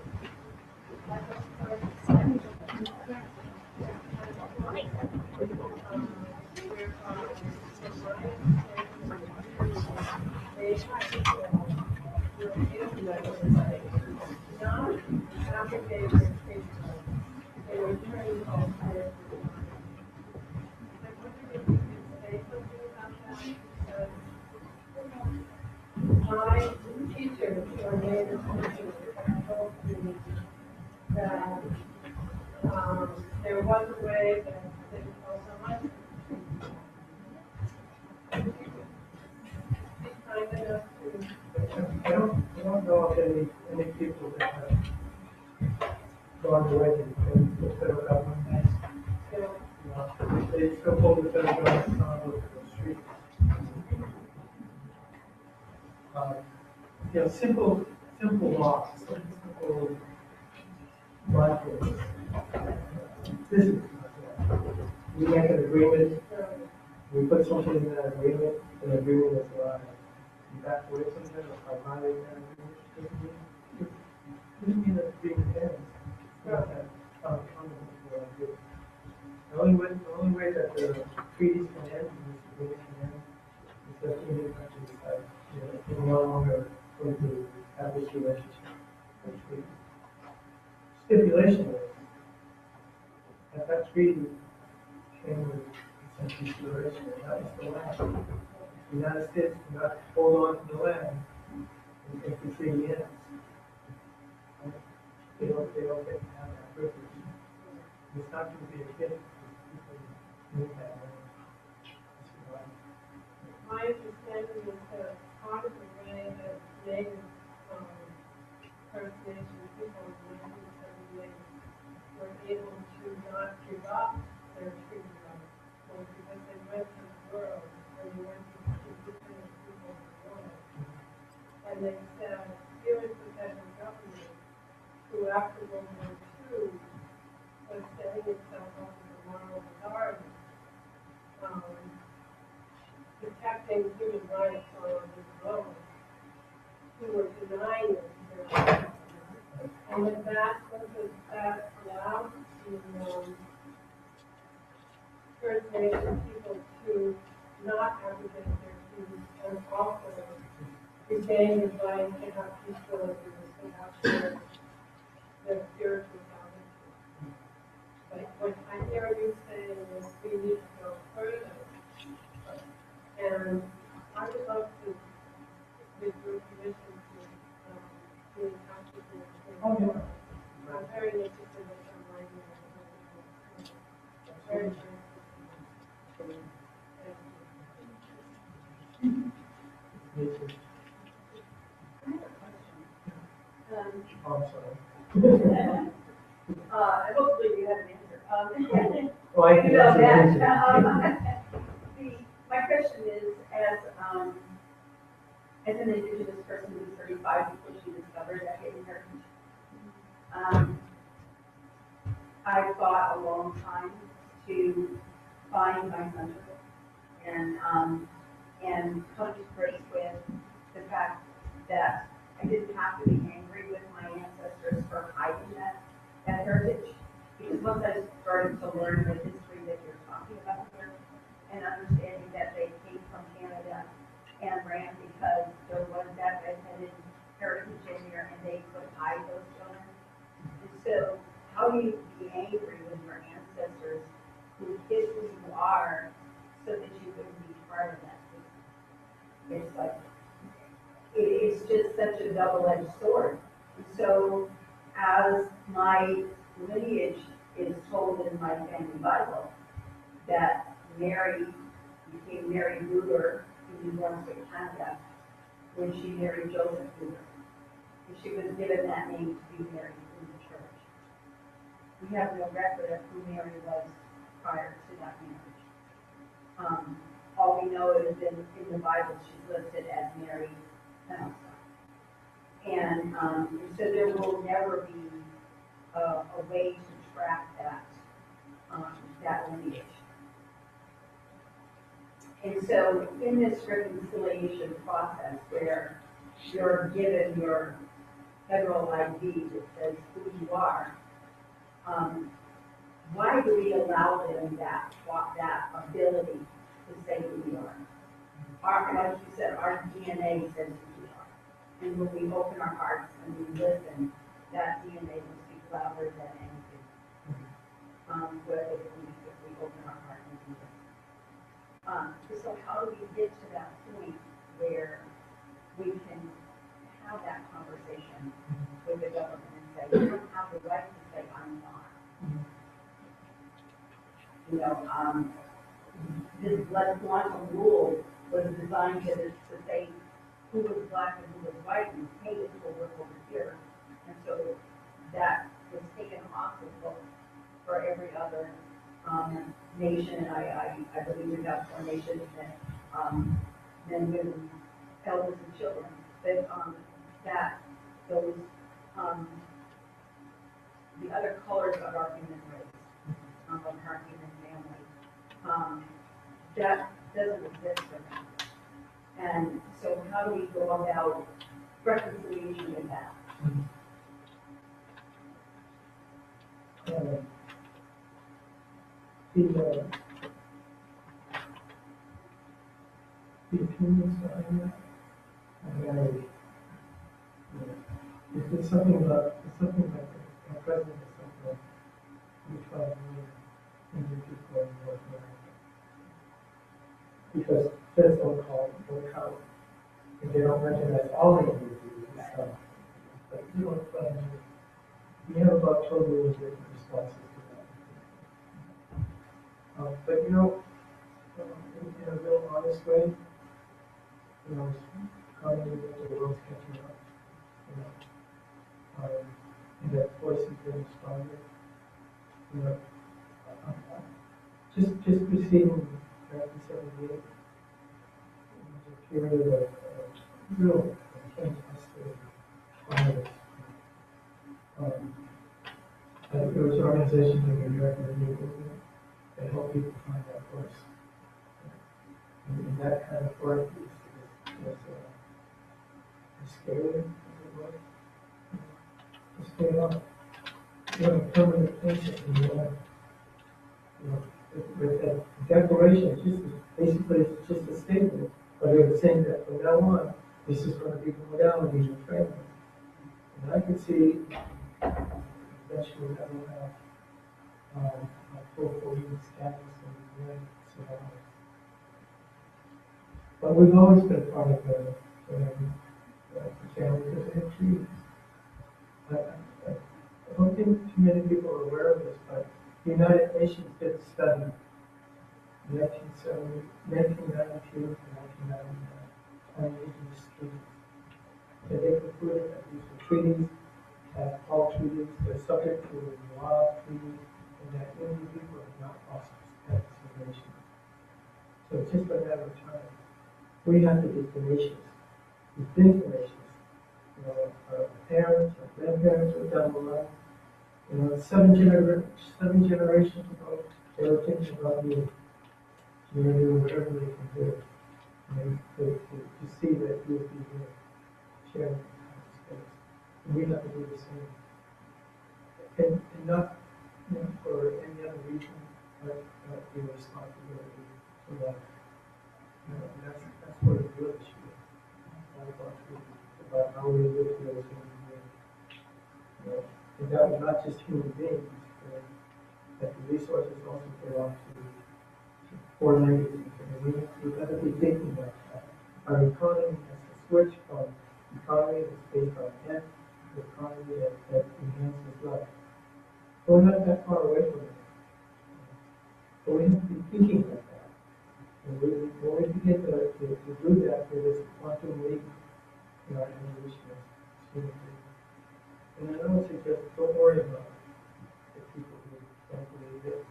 Not abrogated they were turning off their I wonder if you could say something about that, because my teachers who are native teachers have told me that there was a way that they could also much. Be kind enough to. I don't know of any people that have gone away from the federal government. They still hold the federal government on the street. Simple laws, simple mindfulness. This is we make an agreement. We put something in that agreement. An agreement is you back away from that or violate that agreement. Doesn't mean that the agreement ends. The only way that the treaties can end and this agreement can end is that the Indian countries decide we're no longer going to have this relationship. Stipulation is that treaty came with some consideration, and that was the land. The United States cannot hold on to the land if the treaty ends. They don't get to have that privilege. It's not going to be a gift because people need that land. My understanding is that part of the way that native First Nation people in 1978 were able to not give up their treaty rights was because they went to the world and they went to indigenous people of the world. And they said, here is the federal government who after World War II was setting itself up as a moral authority, protecting and human rights on this road who were denying it. And with that, that allowed First Nation people to not abrogate their views and also regain the right to have peacefully and have their spiritual salvation. But what I hear you saying is we need to go further. And I would love to, with your permission, to be in touch with you. Oh, yeah. I'm very interested in some writing. Very, very Me too. Um, Oh, I'm sorry. Hopefully you have an answer. Oh, I can You know answer that. this. My question is, as an indigenous person who's 35 before she discovered that hidden heritage, I fought a long time to find my country and come to grips with the fact that I didn't have to be angry with my ancestors for hiding that heritage. Because once I started to learn the history that you're talking about here and understanding that they came from Canada and ran because there was that red-headed heritage in there and they could hide those children. And so how do you be angry with your ancestors who hid who you are so that you wouldn't be part of that? It's like, it's just such a double-edged sword. And so as my lineage is told in my family Bible, that Mary became Mary Luger in Brunswick, Canada, when she married Joseph Luger. And she was given that name to be married in the church. We have no record of who Mary was prior to that marriage. All we know is in the Bible she's listed as Mary Pentecost. And so there will never be a way to track that lineage. And so in this reconciliation process where you're given your federal ID that says who you are, why do we allow them that ability to say who we are? Like you said, our DNA says who we are. And when we open our hearts and we listen, that DNA will speak louder than anything. Whether if we open our heart and we listen. So how do we get to that point where we can have that conversation with the government and say, you don't have the right to say I'm not. You know, this blood quantum rule was designed to say who was black and who was white, and hey, this will work over here. And so that was taken off the book for every other nation. And I believe we have 4 nations that men, women, elders, and children. That those the other colors of our human race, of our human family, that doesn't exist for them. And so how do we go about reconciliation with that? The opinions behind that are very, it's something like the president is something like we 12 million Indian people in North America. Because feds don't count, and they don't recognize all the Indian people and stuff. But you know, we have about 12 million different responses to that. But you know, in a real honest way, you know, coming that the world's catching up, you know, and that voice is getting stronger. You know, just preceding 1978, it was a period of real fantastic violence. There was an organization like the American Review Movement that helped people find that voice. And that kind of work is scary, as it was. It's paid off. You have a permanent patient in your life. You know, with that declaration, it's just basically it's just a statement, but it was saying that from now on, this is going to be the modality in your family. And I could see eventually that will have a full legal status and right survive. But we've always been part of the family because they have treaties. I don't think too many people are aware of this, but the United Nations did a study in 1992 and 1999 on indigenous treaties. And they concluded that these were treaties, that all treaties are subject to the law treaty, and that Indian people have not lost their status as a nation. So it's just a matter of time. We have to be tenacious. We think tenacious. You know, our parents, our grandparents were down the line. You know, seven generations ago, they were thinking about you. You know, doing whatever they can do. And to see that you would be here, sharing space. And we have to do the same. And not, you know, for any other reason, but the responsibility for that. You know, and that's what it really should be. About how we live here as human beings. You know, and that was not just human beings, that the resources also belong to four languages. And we got to be thinking about that. Our economy has to switch from economy that's based on debt to economy that enhances life. But we're not that far away from it. But we have to be thinking like that. And when we begin to do that, there is a quantum leap in our evolution as human beings. And I always suggest don't worry about the people who don't believe it,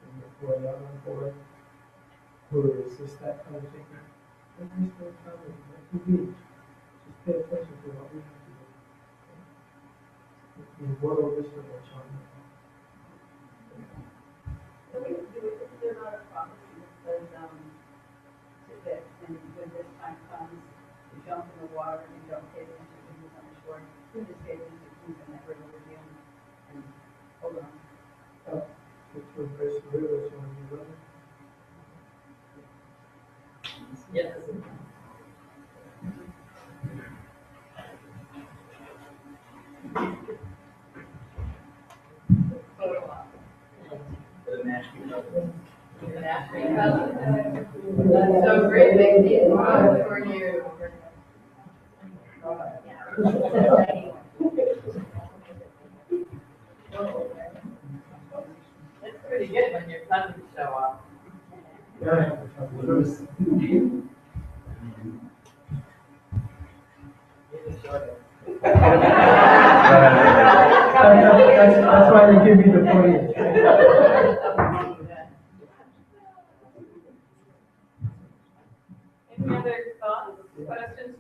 and who are not on board, who resist that kind of thinking. Don't waste their time with it. Let them be. Just pay attention to what we have to do. The world is for their charm. So is there not a prophecy that says that when this time comes, you jump in the water and you don't pay attention to who's on the shore, you just pay attention to who's in that river with you and hold on. To embrace the river is when you live. Yes. That's so great, thank you. For you. It's pretty good when your cousins show up. Yeah. That's why they give me the point. Any other thoughts, questions?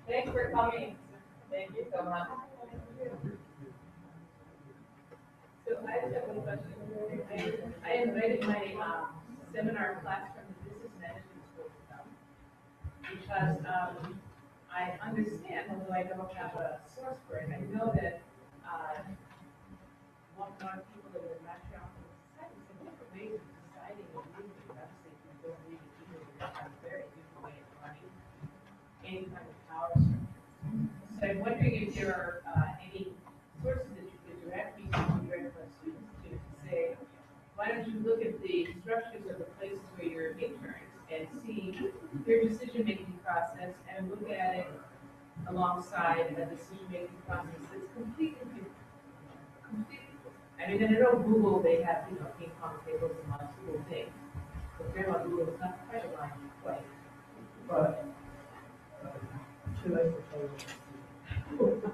Thanks for coming. Thank you so much. So I just have one question. I invited my seminar class from the business management school to come because I understand, although I don't have a source for it, I know that Wampanoag people that are not shown in society, some different ways of deciding and leading. Obviously, if you don't lead it, you have a very different way of running any kind of power structure. So I'm wondering if there are any sources that you could direct me to direct my students to say, why don't you look at the structures of the places where you're interns and see their decision-making process and look at it alongside a decision-making process that's completely different. I mean, I know Google, they have, you know, ping pong tables and lots of cool things, but Grandma Google is not quite aligned quite. But she likes to play with it.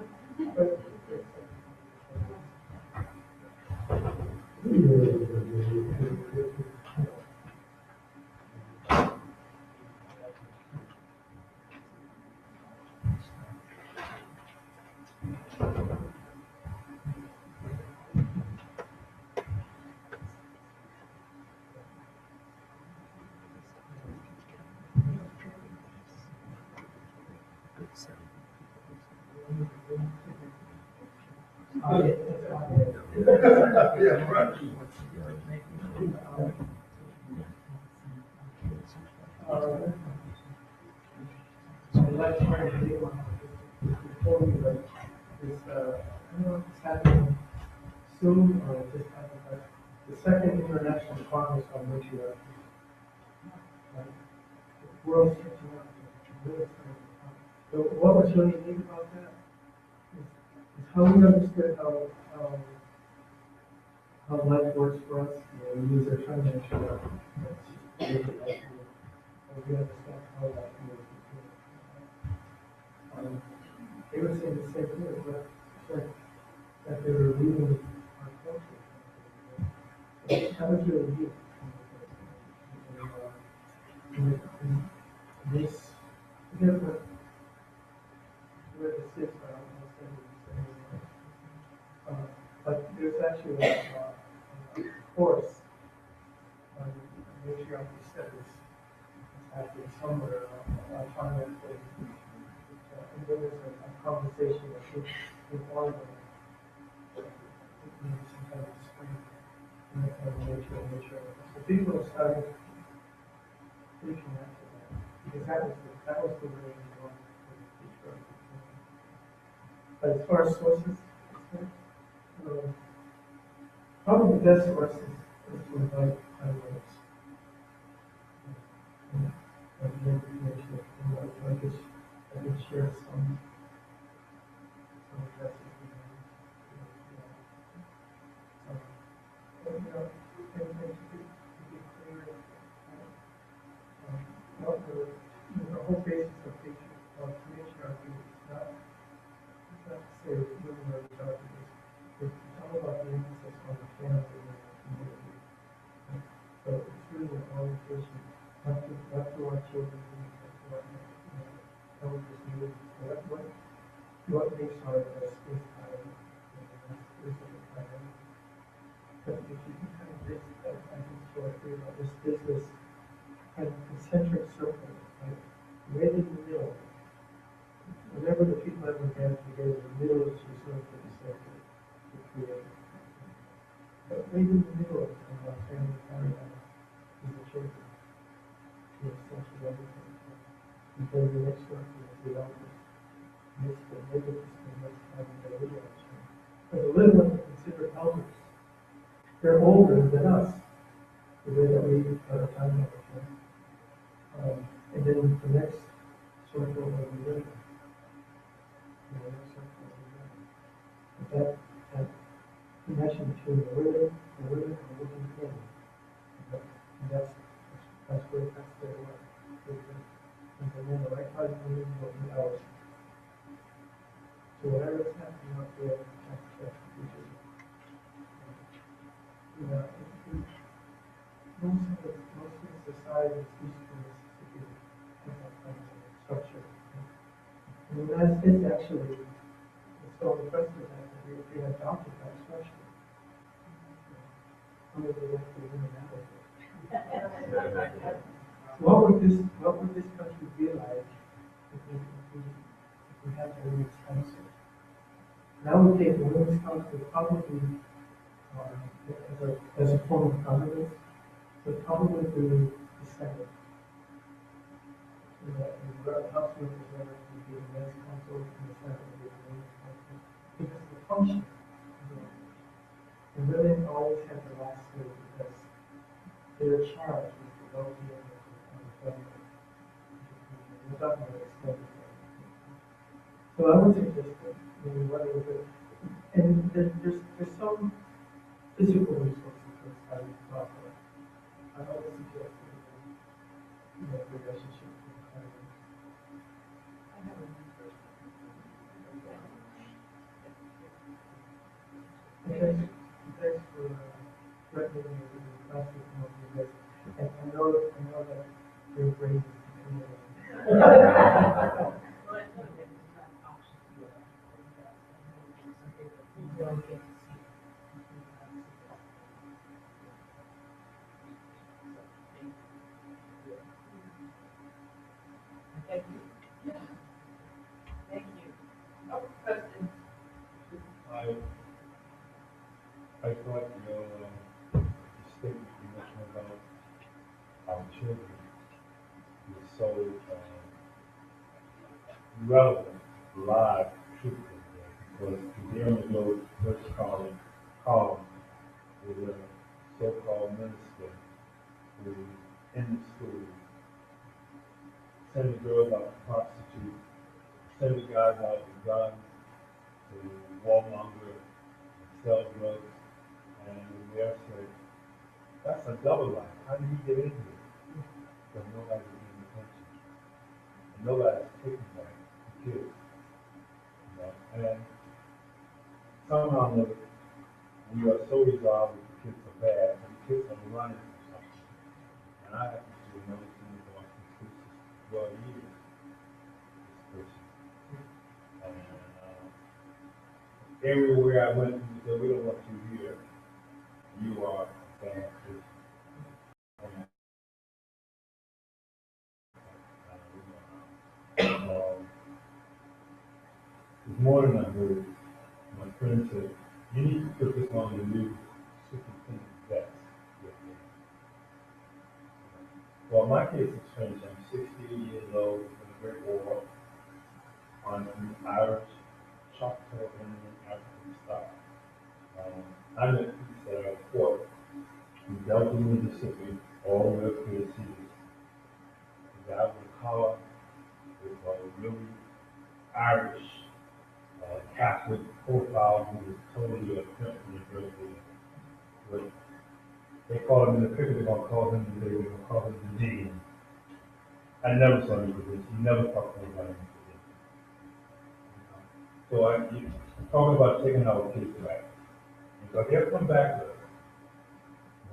Yeah, right. I'd like to try to do before we like this, I don't know if it's happening soon or just happened, but the second International Congress on Matriarchy. The world's catching up. Really starting to come. So what was really neat about that is how we understood how life works for us. You know, we use our term nature. We understand how life moves. They were saying the same thing, but that they were leaving our culture. So that was really neat. And this, different, where this is, I don't know, but there's actually a course on matriarchy studies happening somewhere on time and there was a conversation with Oregon, maybe sometime this spring, and that kind of nature. So people are starting to reconnect to that, because that was the way we wanted to teach. But as far as sources, probably the best source is to invite candidates. And the information, I could share some addresses. And to be clear, the whole basis of patriarchy is not to say women are the target. It's all about the emphasis on the family and the community. So it's really an orientation, not to our children, but to our, how we just move. What makes our best is time, is the time. But if you can kind of this, I think shortly about this business kind of concentric circle, right? Right in the middle. Whenever the people ever gather together, the middle is reserved for the center, the creator. But right in the middle of our family paradigm is the children. The essential everything. And then the next circle is the elders. Next the neighbors, and next time the little ones. But the little ones are considered elders. They're older than us, the way that we are time management. And then the next circle of the women. The next circle of the women. But that connection between the women and the women men. And that's their work. And then the right part of the women will be ours. So whatever is happening out there, that's the future. Most of the society is used to Mississippi and that kind of structure. In the United States, actually, it's so impressive that they adopted that structure. Some of the actually women out of it. What would this country be like if we had the women's council? Now we take the women's council probably as a form of government, but probably the Senate. The House of Representatives would be the men's council, and the Senate would be the women's council. Because the function, the women always have the last say because they're charged with the well-being of the family. We're talking about extended family. So I would suggest that maybe what is it? And there's some physical resources for study software. I always suggest that relationship with family. Thanks for recommending the class with more of you guys. And I know that your brain is Thank you. Oh, question. relevant, live truth in there, because there on the globe, first column is a so-called minister who in the school send the girls out to prostitute, send the guys out to guns, to warmonger, and sell drugs, and they're saying, that's a double life. How did he get in here? Because nobody's paying attention. And nobody's taking back the kids. You know? And somehow or another, we are so resolved that the kids are bad, and the kids are running from something. And I happen to know things about this person 12 years, this person. And everywhere I went, they said, we don't want you here. You are a bad person. This morning I heard my friend say, you need to put this on the new superintendent's desk. Well, my case has changed. I'm 68 years old in the Great War. I'm from Irish, Choctaw, Indian, African stock. I'm at peace at our port in Delta, Mississippi, all the way up to the seas. The guy with the collar with a really Irish Catholic profile who was totally a pimp in the first place. But they call him in the picture, they're going to call him today, they're going to call him the Dean. I never saw him for this. He never talked to anybody for this. So you talking about taking our kids back. So they'll come back with us.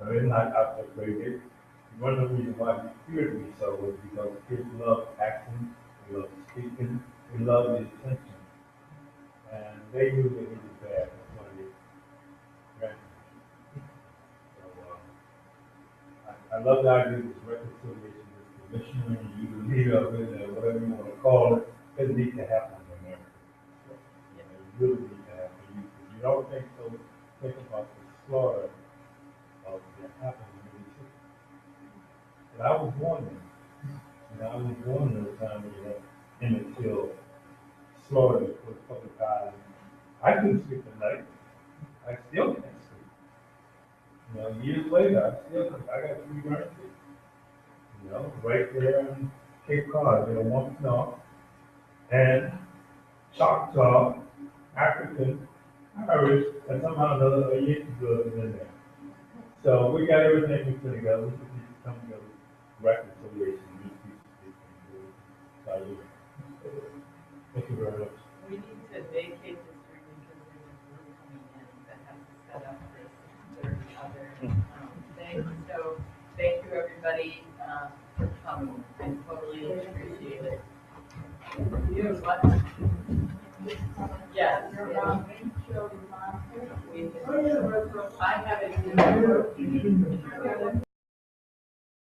They're not out there crazy. One of the reasons why he feared me so was because kids love acting, they love speaking, they love the attention. And they knew that he was bad. That's why they ran him. So I love the idea of this reconciliation, this commissioner, you the leader of it, or whatever you want to call it. It needs to happen in America. It really needs to happen. If you don't think so, think about the slaughter of that happened in Mississippi. But I was born there. I was born in the time when you had Emmett Till slaughtered for the public eye. I couldn't sleep at night. I still can't sleep. Years later, I got 3 grandkids. Right there in Cape Cod, Wampanoag, and Choctaw, African, Irish, and somehow another Yankee blood is in there. So we got everything we put together. We just need to come together, reconciliation, new pieces. Thank you very much. We need to vacate this room because there's a group coming in that has to set up this certain other thing. So thank you everybody for coming. I totally appreciate it. You know what? Yes. I have it.